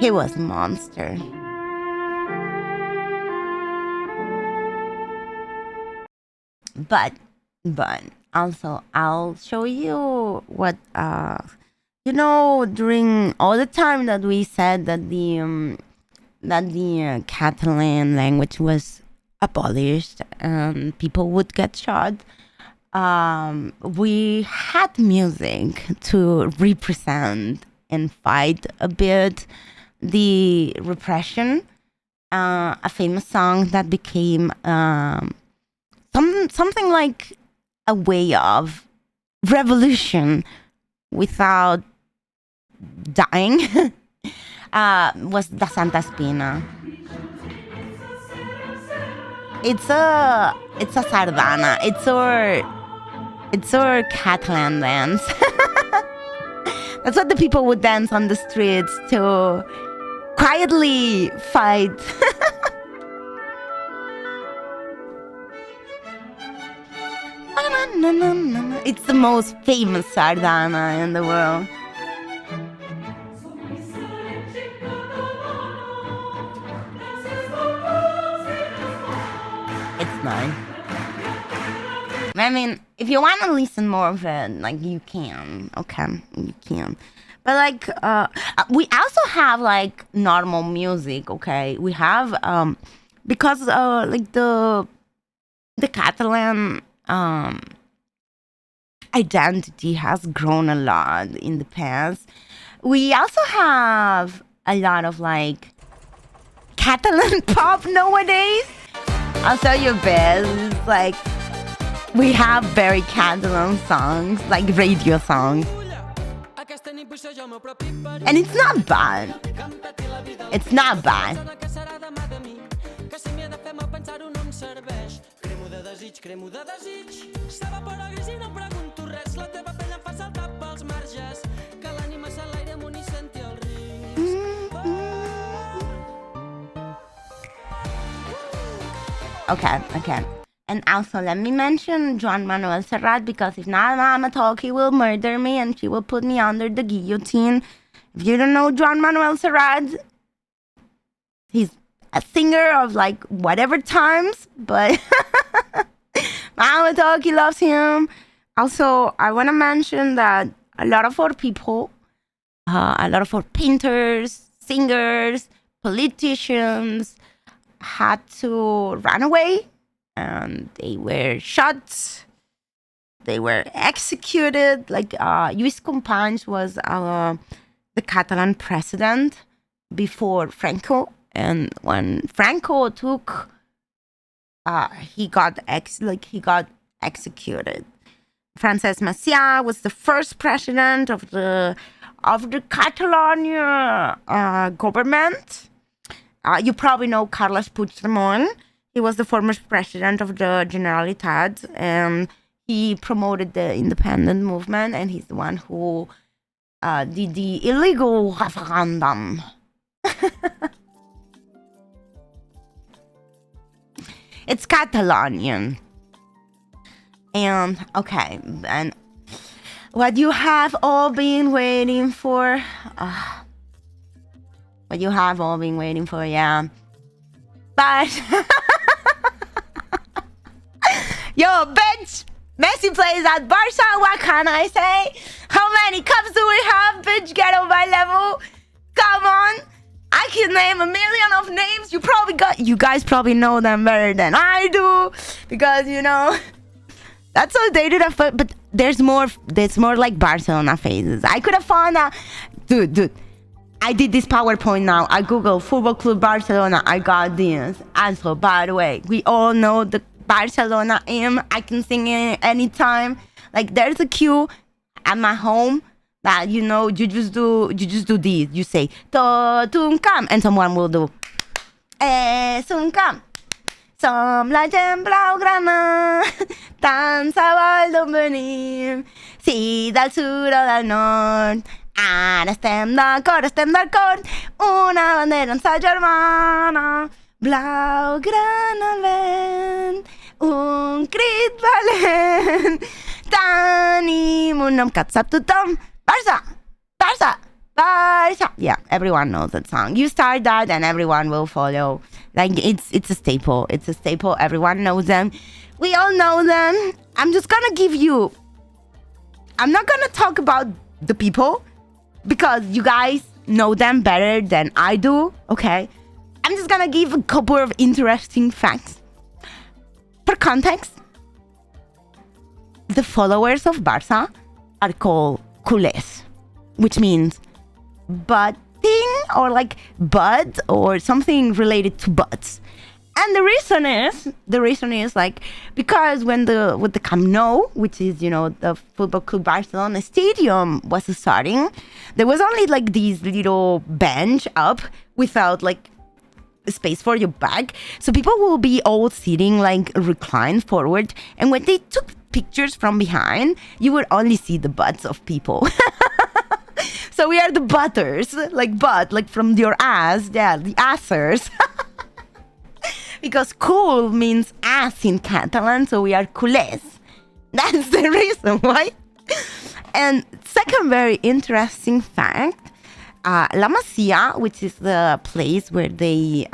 He was a monster. But also I'll show you what during all the time that we said that the Catalan language was abolished and people would get shot. We had music to represent and fight a bit the repression. A famous song that became something like a way of revolution without dying was the Santa Espina. It's a sardana. It's our Catalan dance. That's what the people would dance on the streets to quietly fight. It's the most famous sardana in the world. nice. I mean, if you want to listen more of it, like, you can. Okay, you can. But like, we also have like normal music. Okay, we have because like the Catalan identity has grown a lot in the past. We also have a lot of like Catalan pop nowadays. I'll tell you a bit. It's like we have very Catalan songs, like radio songs. And it's not bad. It's not bad. Okay. And also, let me mention Joan Manuel Serrat, because if not, Mama Toki will murder me and she will put me under the guillotine. If you don't know Joan Manuel Serrat, he's a singer of like whatever times, but Mama Toki loves him. Also, I want to mention that a lot of our people, a lot of our painters, singers, politicians had to run away. And they were shot, they were executed. Like Lluís Companys was the Catalan president before Franco, and when Franco took, he got executed. Francesc Macià was the first president of the Catalonia government. You probably know Carles Puigdemont. He was the former president of the Generalitat, and he promoted the independent movement, and he's the one who did the illegal referendum. It's Catalonian. And, okay, and what you have all been waiting for, yeah. But... Yo, bitch! Messi plays at Barca, what can I say? How many cups do we have, bitch? Get on my level. Come on. I can name a million of names. You guys probably know them better than I do. Because, you know, that's outdated, but there's more like Barcelona phases. I could have found a... Dude. I did this PowerPoint now. I Googled Football Club Barcelona. I got this. Also, by the way, we all know the Barcelona hymn. I can sing it anytime. Like, there's a cue at my home that, you know, you just do this. You say tot un camp, and someone will do és un camp. Som la gent blaugrana, tant se vol d'on venim, si del sud o del nord. Ara estem d'acord, una bandera en sa germana, blaugrana al vent, un crit valent, tenim un nom que et sap tothom, Barça, Barça, Barça. Yeah, everyone knows that song. You start that and everyone will follow. Like, it's a staple. It's a staple. Everyone knows them. We all know them. I'm not gonna talk about the people, because you guys know them better than I do, okay? I'm just gonna give a couple of interesting facts. For context, the followers of Barça are called culés, which means butting, or like bud, or something related to butts. And the reason is like, because with the Camp Nou, which is, you know, the Football Club Barcelona stadium was starting, there was only like this little bench up without like space for your back. So people will be all sitting like reclined forward. And when they took pictures from behind, you would only see the butts of people. So we are the butters, like butt, like from your ass. Yeah, the assers. Because cool means ass in Catalan, so we are culés. That's the reason why. And second very interesting fact, La Masia, which is the place where they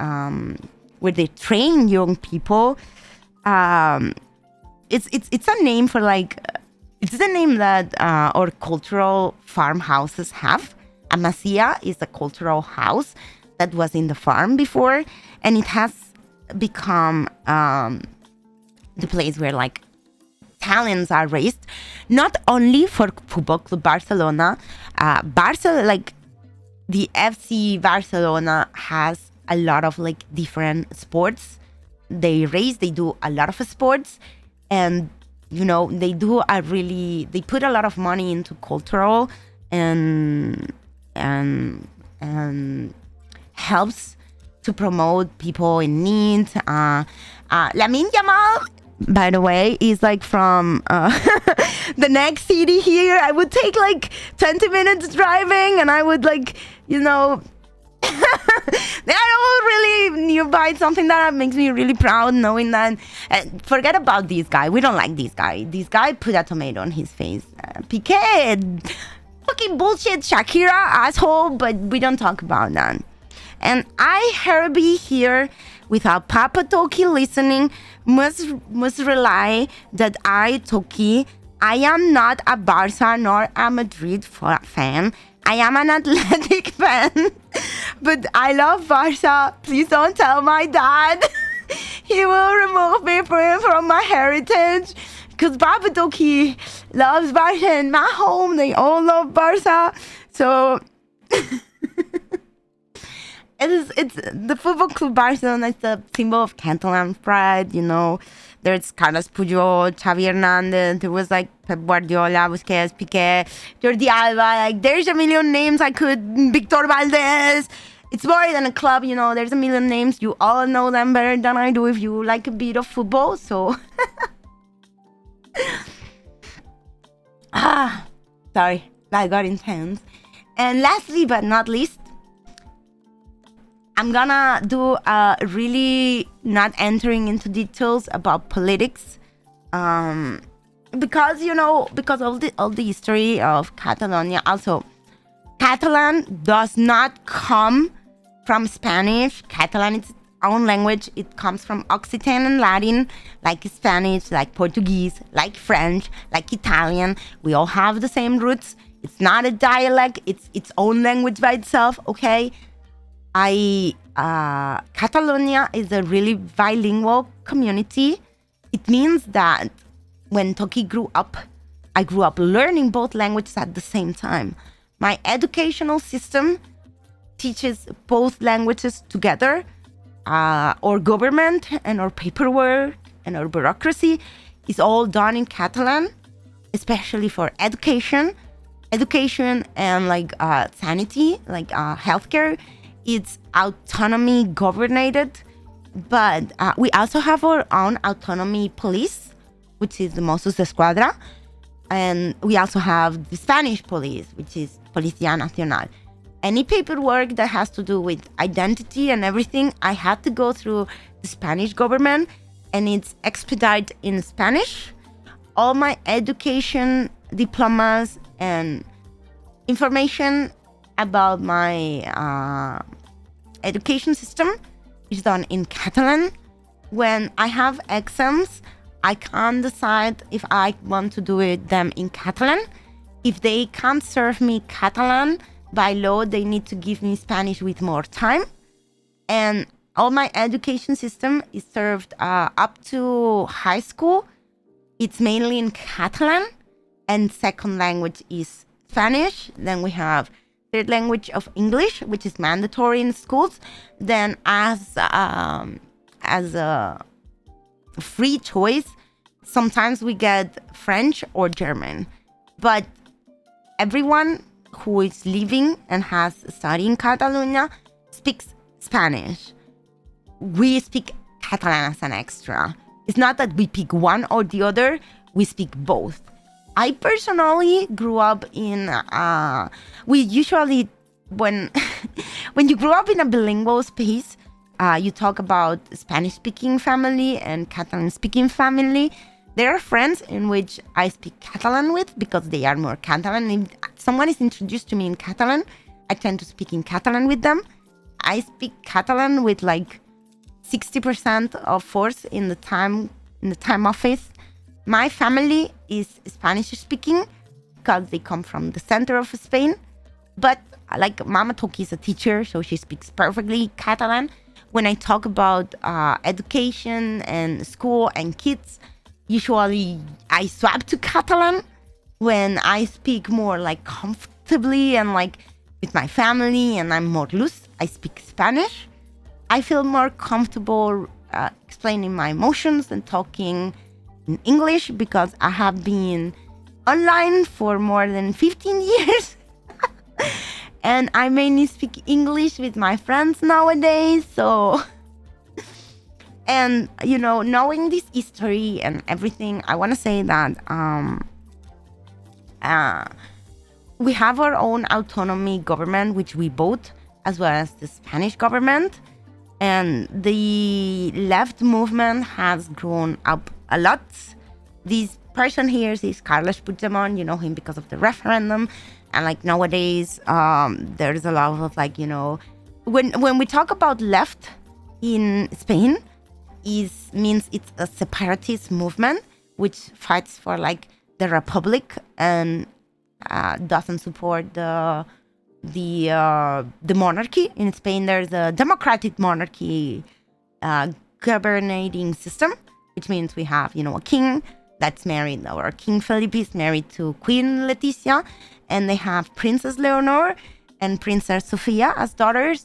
train young people, it's a name for like it's the name that our cultural farmhouses have. A masia is a cultural house that was in the farm before, and it has become the place where like talents are raised, not only for Football Club Barcelona. Like the FC Barcelona has a lot of like different sports. They do a lot of sports, and they put a lot of money into cultural and helps to promote people in need. Lamine Yamal, by the way, is like from the next city here. I would take like 20 minutes driving, and I would like, they are all really nearby. It's something that makes me really proud knowing that. Forget about this guy. We don't like this guy. This guy put a tomato on his face. Piqué, fucking bullshit, Shakira, asshole, but we don't talk about that. And I, Herbie, here, without Papa Toki listening, must rely that I, Toki, I am not a Barca nor a Madrid fan. I am an Athletic fan. But I love Barca. Please don't tell my dad. He will remove me from my heritage. Because Papa Toki loves Barca, and my home, they all love Barca. So it's the Football Club Barcelona is the symbol of Catalan pride. There's Carlos Puyol, Xavi Hernandez. There was like Pep Guardiola, Busquets, Piqué, Jordi Alba. Like there's a million names I could. Victor Valdez. It's more than a club. There's a million names. You all know them better than I do if you like a bit of football. So. Sorry, that got intense. And lastly but not least, I'm gonna do really not entering into details about politics, because of the history of Catalonia. Also, Catalan does not come from Spanish. Catalan is its own language. It comes from Occitan and Latin, like Spanish, like Portuguese, like French, like Italian. We all have the same roots. It's not a dialect. It's its own language by itself. Okay. Catalonia is a really bilingual community. It means that when Toki grew up, I grew up learning both languages at the same time. My educational system teaches both languages together. Our government and our paperwork and our bureaucracy is all done in Catalan, especially for education and like sanity, like healthcare. It's autonomy governated, but we also have our own autonomy police, which is the Mossos d'Esquadra, and we also have the Spanish police, which is Policía Nacional. Any paperwork that has to do with identity and everything, I had to go through the Spanish government, and it's expedited in Spanish. All my education, diplomas, and information about my education system is done in Catalan. When I have exams, I can't decide if I want to do them in Catalan. If they can't serve me Catalan, by law, they need to give me Spanish with more time. And all my education system is served up to high school. It's mainly in Catalan, and second language is Spanish. Then we have third language of English, which is mandatory in schools. Then as a free choice, sometimes we get French or German. But everyone who is living and has studied in Catalonia speaks Spanish. We speak Catalan as an extra. It's not that we pick one or the other, we speak both. I personally grew up in, we usually, when you grow up in a bilingual space, you talk about Spanish-speaking family and Catalan-speaking family. There are friends in which I speak Catalan with because they are more Catalan. If someone is introduced to me in Catalan, I tend to speak in Catalan with them. I speak Catalan with like 60% of force in the time in the time office. My family is Spanish speaking because they come from the center of Spain. But like Mama Toki is a teacher, so she speaks perfectly Catalan. When I talk about education and school and kids, usually I swap to Catalan. When I speak more like comfortably and like with my family and I'm more loose, I speak Spanish. I feel more comfortable explaining my emotions and talking in English because I have been online for more than 15 years. And I mainly speak English with my friends nowadays. So, and you know, knowing this history and everything, I want to say that we have our own autonomy government, which we vote, as well as the Spanish government. And the left movement has grown up a lot. This person here is Carlos Puigdemont. You know him because of the referendum. And like nowadays, there's a lot of like, you know, when we talk about left in Spain, means it's a separatist movement which fights for like the republic and doesn't support the monarchy. In Spain, there's a democratic monarchy governing system, which means we have, you know, a king that's married, or King Felipe is married to Queen Letizia, and they have Princess Leonor and Princess Sofia as daughters.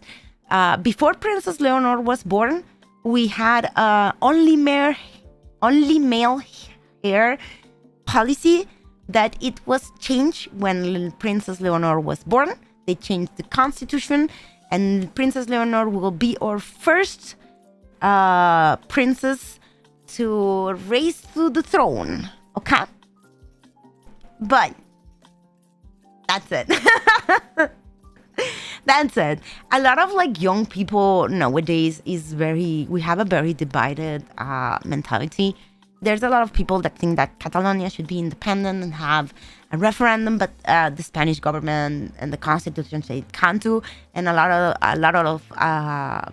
Before Princess Leonor was born, we had only male heir policy that it was changed when Princess Leonor was born. They changed the constitution, and Princess Leonor will be our first princess to raise to the throne. Okay? But that's it. That's it. A lot of like young people nowadays we have a very divided mentality. There's a lot of people that think that Catalonia should be independent and have a referendum, but the Spanish government and the constitution say it can't do, and a lot of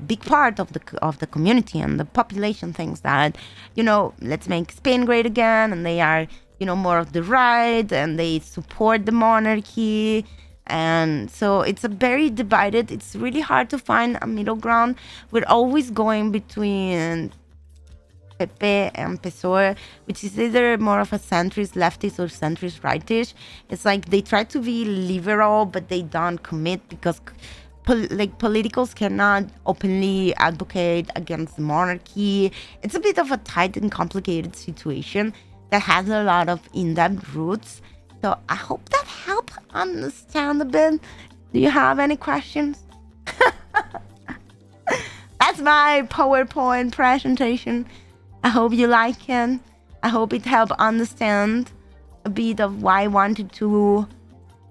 big part of the community and the population thinks that, you know, let's make Spain great again, and they are, you know, more of the right, and they support the monarchy. And so it's a very divided. It's really hard to find a middle ground. We're always going between Pepe and PSOE, which is either more of a centrist leftist or centrist rightish. It's like they try to be liberal, but they don't commit because politicals cannot openly advocate against the monarchy. It's a bit of a tight and complicated situation that has a lot of in-depth roots. So I hope that helped understand a bit. Do you have any questions? That's my PowerPoint presentation. I hope you like it. I hope it helped understand a bit of why I wanted to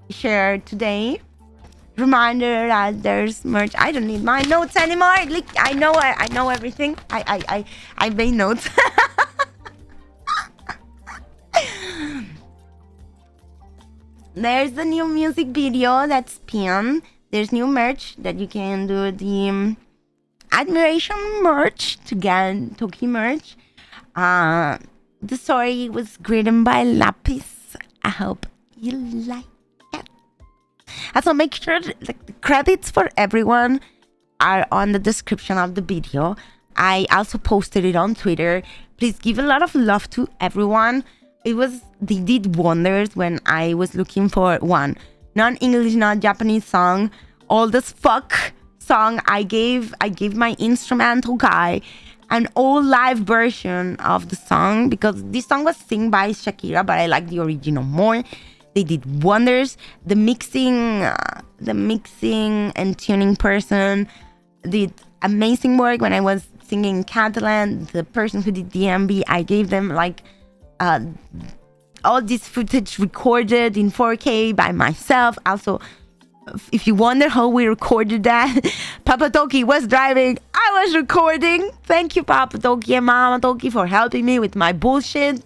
share today. Reminder that there's merch. I don't need my notes anymore. Like, I know everything. I made notes. There's the new music video that's pinned. There's new merch that you can do the admiration merch to get Toki merch. The story was written by Lapis. I hope you like it. Also, make sure like the credits for everyone are on the description of the video. I also posted it on Twitter. Please give a lot of love to everyone. They did wonders when I was looking for one non-English, non-Japanese song. Old as fuck song. I gave my instrumental guy an old live version of the song because this song was sung by Shakira, but I like the original more. They did wonders. The mixing and tuning person did amazing work. When I was singing Catalan, the person who did the MV, I gave them like all this footage recorded in 4K by myself. Also, if you wonder how we recorded that, Papa Toki was driving, I was recording. Thank you, Papa Toki and Mama Toki, for helping me with my bullshit.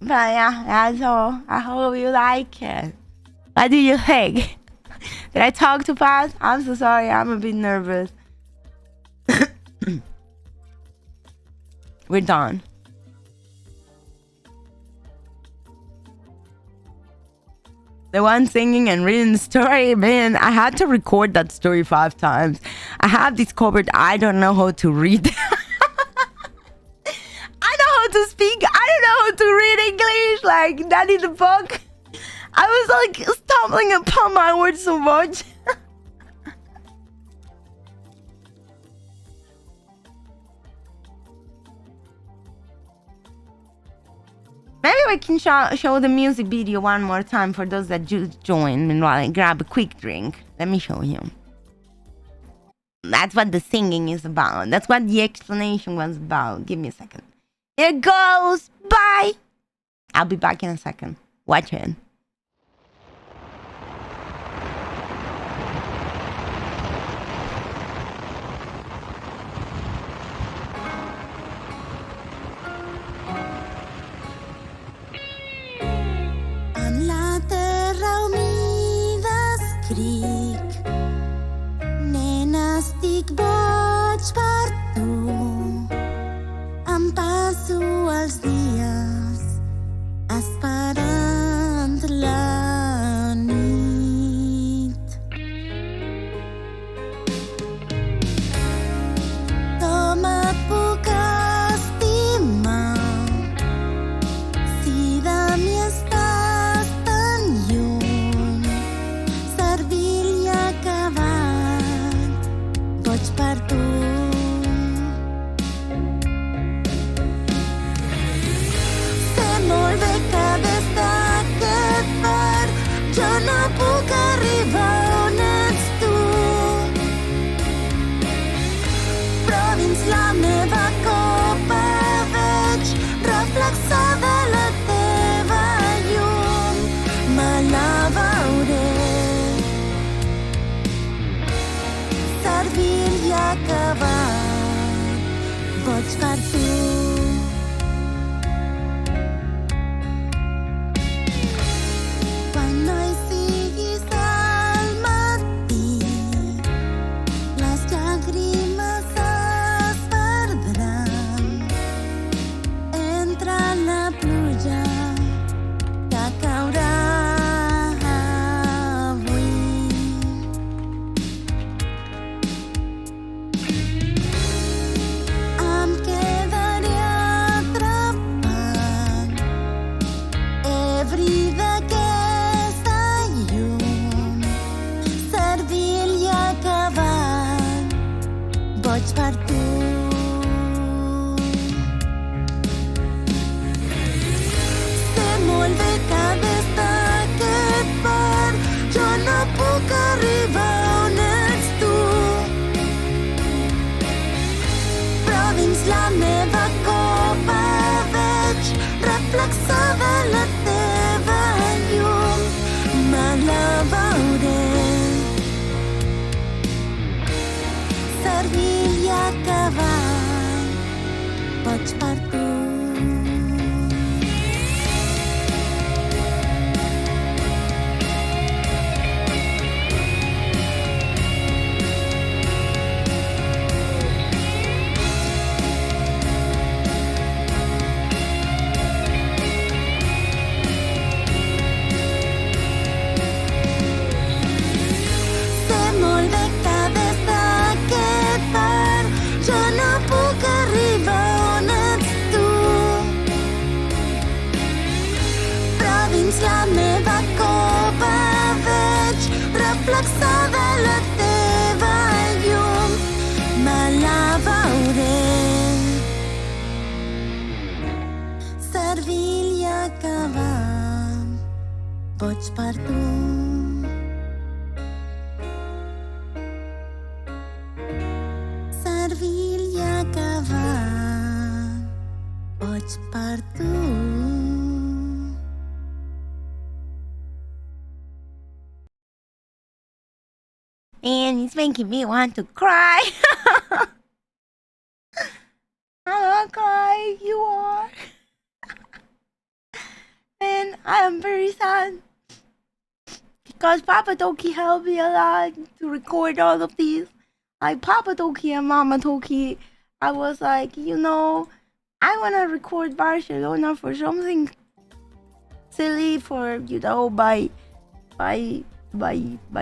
But yeah, that's all. I hope you like it. What do you think? Did I talk too fast? I'm so sorry. I'm a bit nervous. We're done. The one singing and reading the story, man, I had to record that story 5 times. I have discovered I don't know how to read. I know how to speak. I don't know how to read English. Like, that in the book. I was like stumbling upon my words so much. Maybe we can show the music video one more time for those that just joined and while I grab a quick drink. Let me show you. That's what the singing is about. That's what the explanation was about. Give me a second. Here goes. Bye. I'll be back in a second. Watch it. En la terra humida escric, nena, estic boig per tu. Em passo els dies esperant la nit. Com et puc estimar si de mi estàs tan lluny? Servil i acabat, boig per tu. Sé molt bé que des d'aquest bar jo no puc arribar on ets tu, però dins la meva copa veig reflexada la teva llum. Me la veuré servir i acabat, boig per tu. Quan no hi siguis al matí, les llàgrimes es perdran entre la pluja que caurà avui. Em quedaré atrapat, ebri d'aquesta llum, servil i acabat, boig per tu. Sé molt bé que des d'aquest bar jo no puc arribar on ets tu, però dins la meva copa veig reflexada la teva llum. Me la veuré servir i acabat, boig per tu. Sé molt bé que des d'aquest bar jo no puc arribar on ets tu, però dins la meva copa veig reflexada la teva llum. Me la veuré servir i acabar, boig per tu. Servir i acabar, boig per tu. Man, it's making me want to cry. I'm not crying. You are. Man, I am very sad. because Papa Toki helped me a lot to record all of these. Like Papa Toki and Mama Toki, I was like, I want to record Barcelona for something silly for, by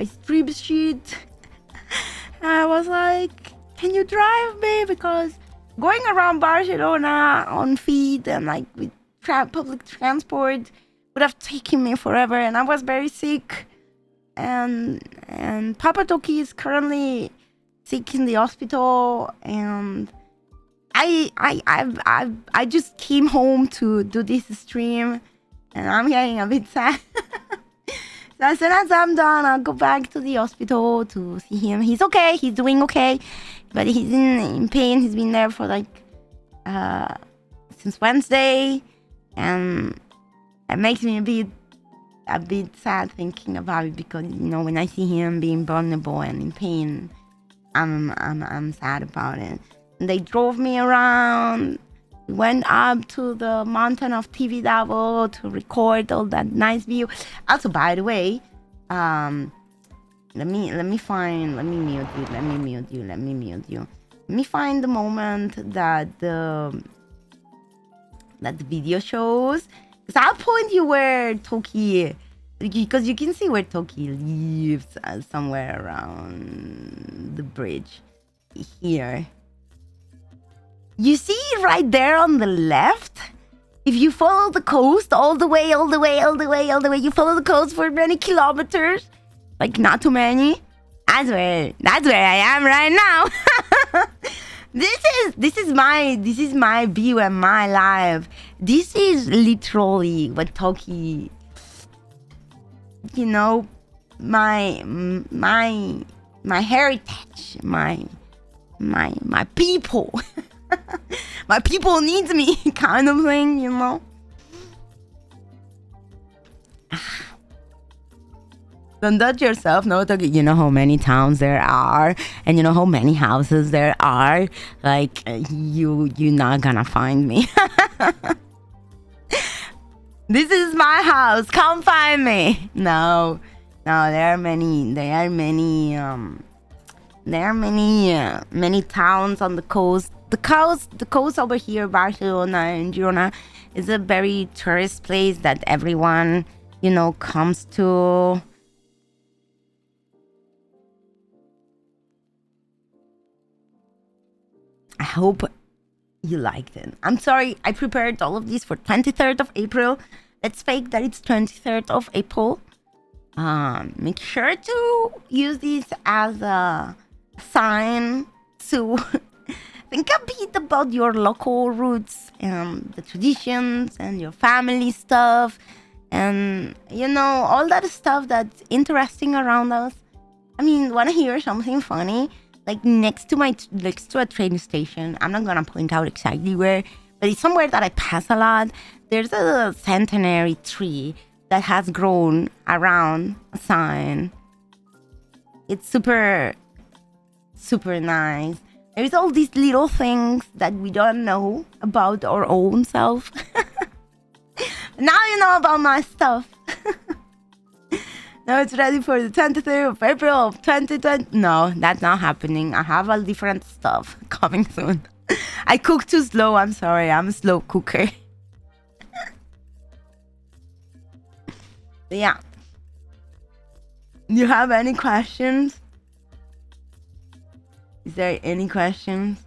strip sheet. And I was like, can you drive me? Because going around Barcelona on feet and like with public transport would have taken me forever, and I was very sick. And Papa Toki is currently sick in the hospital, and I just came home to do this stream, and I'm getting a bit sad. So as soon as I'm done, I'll go back to the hospital to see him. He's okay. He's doing okay, but he's in pain. He's been there for like since Wednesday, and it makes me a bit sad thinking about it, because when I see him being vulnerable and in pain, I'm sad about it. And they drove me around. We went up to the mountain of Tibidabo to record all that nice view. Also, by the way, let me mute you. Let me find the moment that the video shows. Because I'll point you where Toki, because you can see where Toki lives, somewhere around the bridge here. You see right there on the left? If you follow the coast all the way, you follow the coast for many kilometers, like not too many. That's where I am right now. This is my view and my life. This is literally what Toki, my heritage, my people. My people needs me, kind of thing, Don't judge yourself. No, you know how many towns there are, and you know how many houses there are. Like, you're not gonna find me. This is my house. Come find me. No, there are many towns on the coast. The coast over here, Barcelona and Girona, is a very tourist place that everyone, comes to. I hope you liked it. I'm sorry, I prepared all of these for 23rd of April. Let's fake that it's 23rd of April. Make sure to use this as a sign to think a bit about your local roots and the traditions and your family stuff, and all that stuff that's interesting around us. I mean, want to hear something funny? Like next to a train station, I'm not gonna point out exactly where, but it's somewhere that I pass a lot. There's a centenary tree that has grown around a sign. It's super, super nice. There's all these little things that we don't know about our own self. Now you know about my stuff. Now it's ready for the 23rd of April of 2020. No, that's not happening. I have a different stuff coming soon. I cook too slow. I'm sorry. I'm a slow cooker. Yeah. You have any questions? Is there any questions?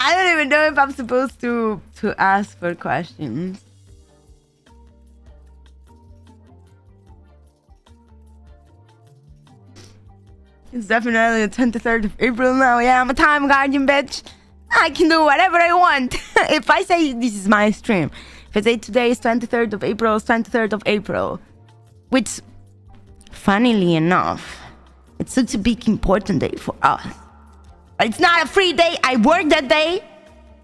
I don't even know if I'm supposed to ask for questions. It's definitely the 23rd of April now. Yeah, I'm a time guardian, bitch. I can do whatever I want. If I say this is my stream, if I say today is 23rd of April, it's 23rd of April. Which, funnily enough, it's such a big important day for us. But it's not a free day. I work that day.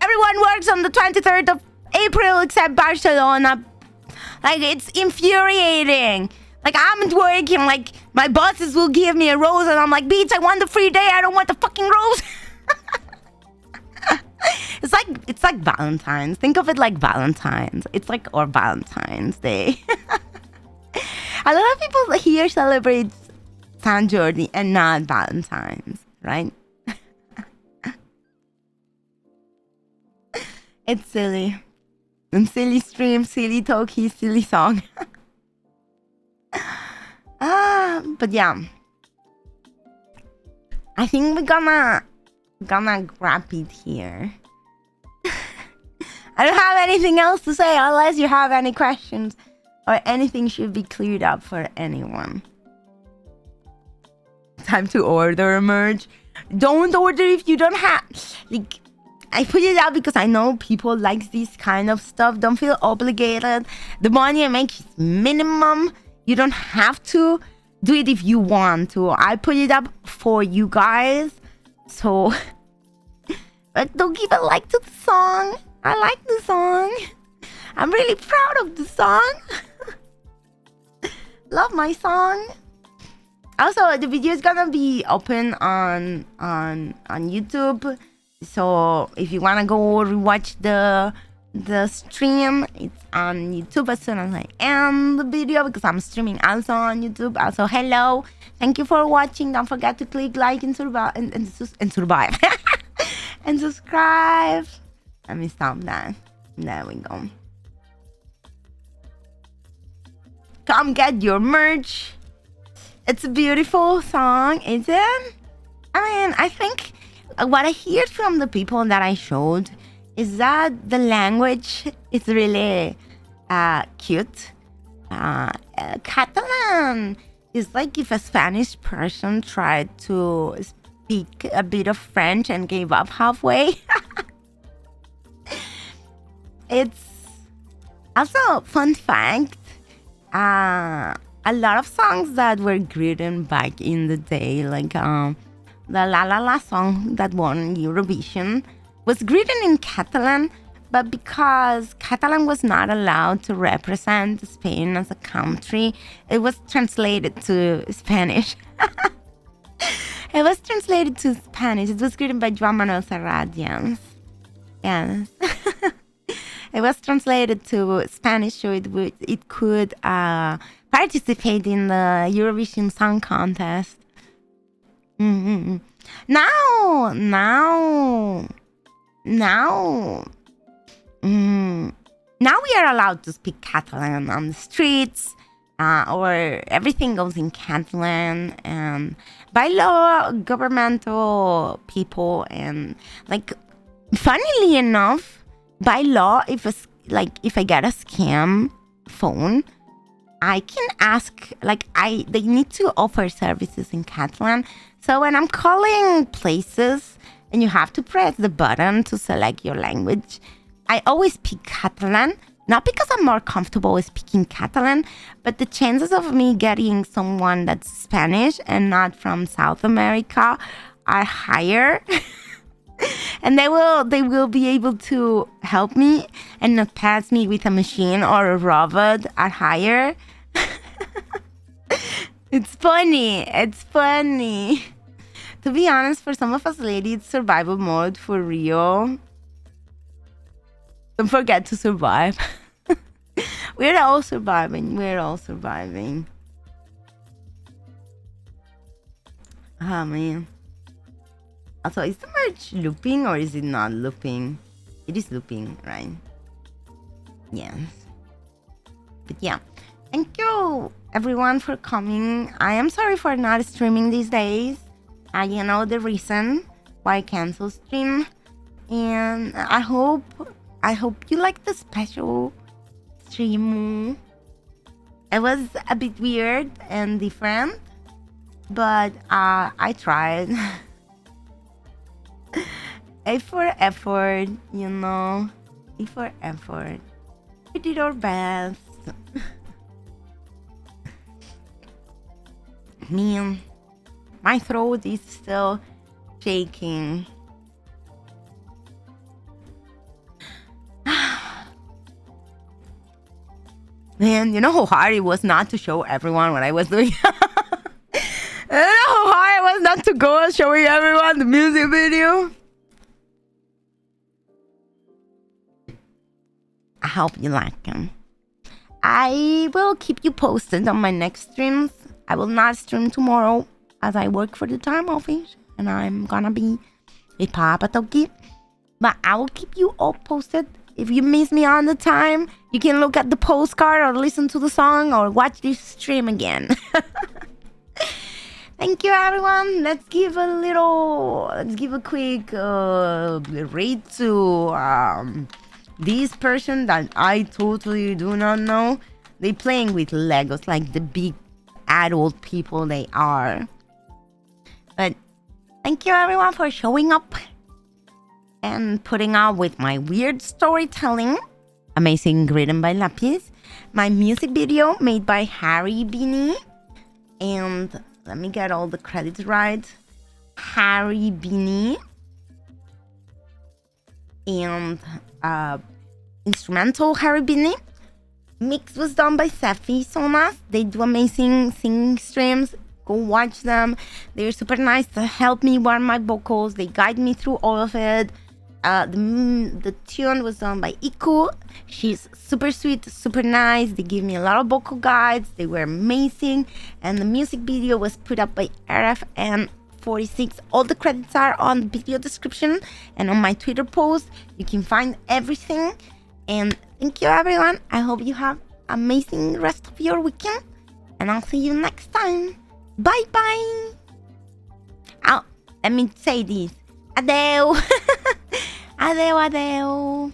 Everyone works on the 23rd of April except Barcelona. Like, it's infuriating. Like, I'm working, like, my bosses will give me a rose, and I'm like, bitch, I want the free day, I don't want the fucking rose. It's like Valentine's. Think of it like Valentine's. It's like our Valentine's Day. A lot of people here celebrate Sant Jordi and not Valentine's, right? It's silly. And silly stream, silly Toki, silly song. But yeah. I think we're gonna grab it here. I don't have anything else to say unless you have any questions or anything should be cleared up for anyone. Time to order a merch. Don't order if you don't have. Like, I put it out because I know people like this kind of stuff. Don't feel obligated. The money I make is minimum. You don't have to do it if you want to. I put it up for you guys. So, but don't give a like to the song. I like the song. I'm really proud of the song. Love my song. Also, the video is gonna be open on YouTube. So if you wanna go rewatch the stream, it's on YouTube as soon as I end the video because I'm streaming also on YouTube. Also, hello, thank you for watching. Don't forget to click like and survive and survive and subscribe. Let me stop that. There we go. Come get your merch. It's a beautiful song, isn't it? I mean, I think what I hear from the people that I showed is that the language is really cute. Catalan is like if a Spanish person tried to speak a bit of French and gave up halfway. It's also, fun fact, a lot of songs that were written back in the day, like the La La La song that won Eurovision, was written in Catalan, but because Catalan was not allowed to represent Spain as a country, it was translated to Spanish. It was translated to Spanish. It was written by Joan Manuel Serrat, yes. Yes. It was translated to Spanish so it could participate in the Eurovision Song Contest. Mm-hmm. Now we are allowed to speak Catalan on the streets, or everything goes in Catalan, and by law, governmental people, and like, funnily enough, by law, if I get a scam phone, I can ask, they need to offer services in Catalan. So when I'm calling places and you have to press the button to select your language, I always pick Catalan, not because I'm more comfortable with speaking Catalan, but the chances of me getting someone that's Spanish and not from South America are higher. And they will be able to help me and not pass me with a machine or a robot are higher. It's funny. To be honest, for some of us ladies, it's survival mode for real. Don't forget to survive. We're all surviving. Oh man. Also, is the merch looping or is it not looping? It is looping, right? Yes. But yeah. Thank you everyone for coming. I am sorry for not streaming these days. You know the reason why I cancel stream. And I hope you like the special stream. It was a bit weird and different, but I tried. A for effort, you know. A for effort. We did our best. Man, my throat is still shaking. Man, you know how hard it was not to show everyone what I was doing? You know how hard it was not to go showing everyone the music video? I hope you like them. I will keep you posted on my next streams. I will not stream tomorrow as I work for the time office and I'm gonna be with Papa Toki. But I will keep you all posted. If you miss me on the time, you can look at the postcard or listen to the song or watch this stream again. Thank you, everyone. Let's give a quick rate to this person that I totally do not know. They playing with Legos like the big adult people they are. But thank you, everyone, for showing up and putting up with my weird storytelling. Amazing written by Lapis. My music video made by Harry Beanie. And let me get all the credits right. Harry Beanie. And instrumental Harry Beanie. Mix was done by Sefi Sonas. They do amazing singing streams. Go watch them. They're super nice to help me learn my vocals. They guide me through all of it. The tune was done by Iku. She's super sweet, super nice. They gave me a lot of vocal guides. They were amazing. And the music video was put up by RFN46. All the credits are on the video description and on my Twitter post. You can find everything. And thank you, everyone. I hope you have amazing rest of your weekend. And I'll see you next time. Bye-bye. Oh, let me say this. Adeu. Adeu, adeu.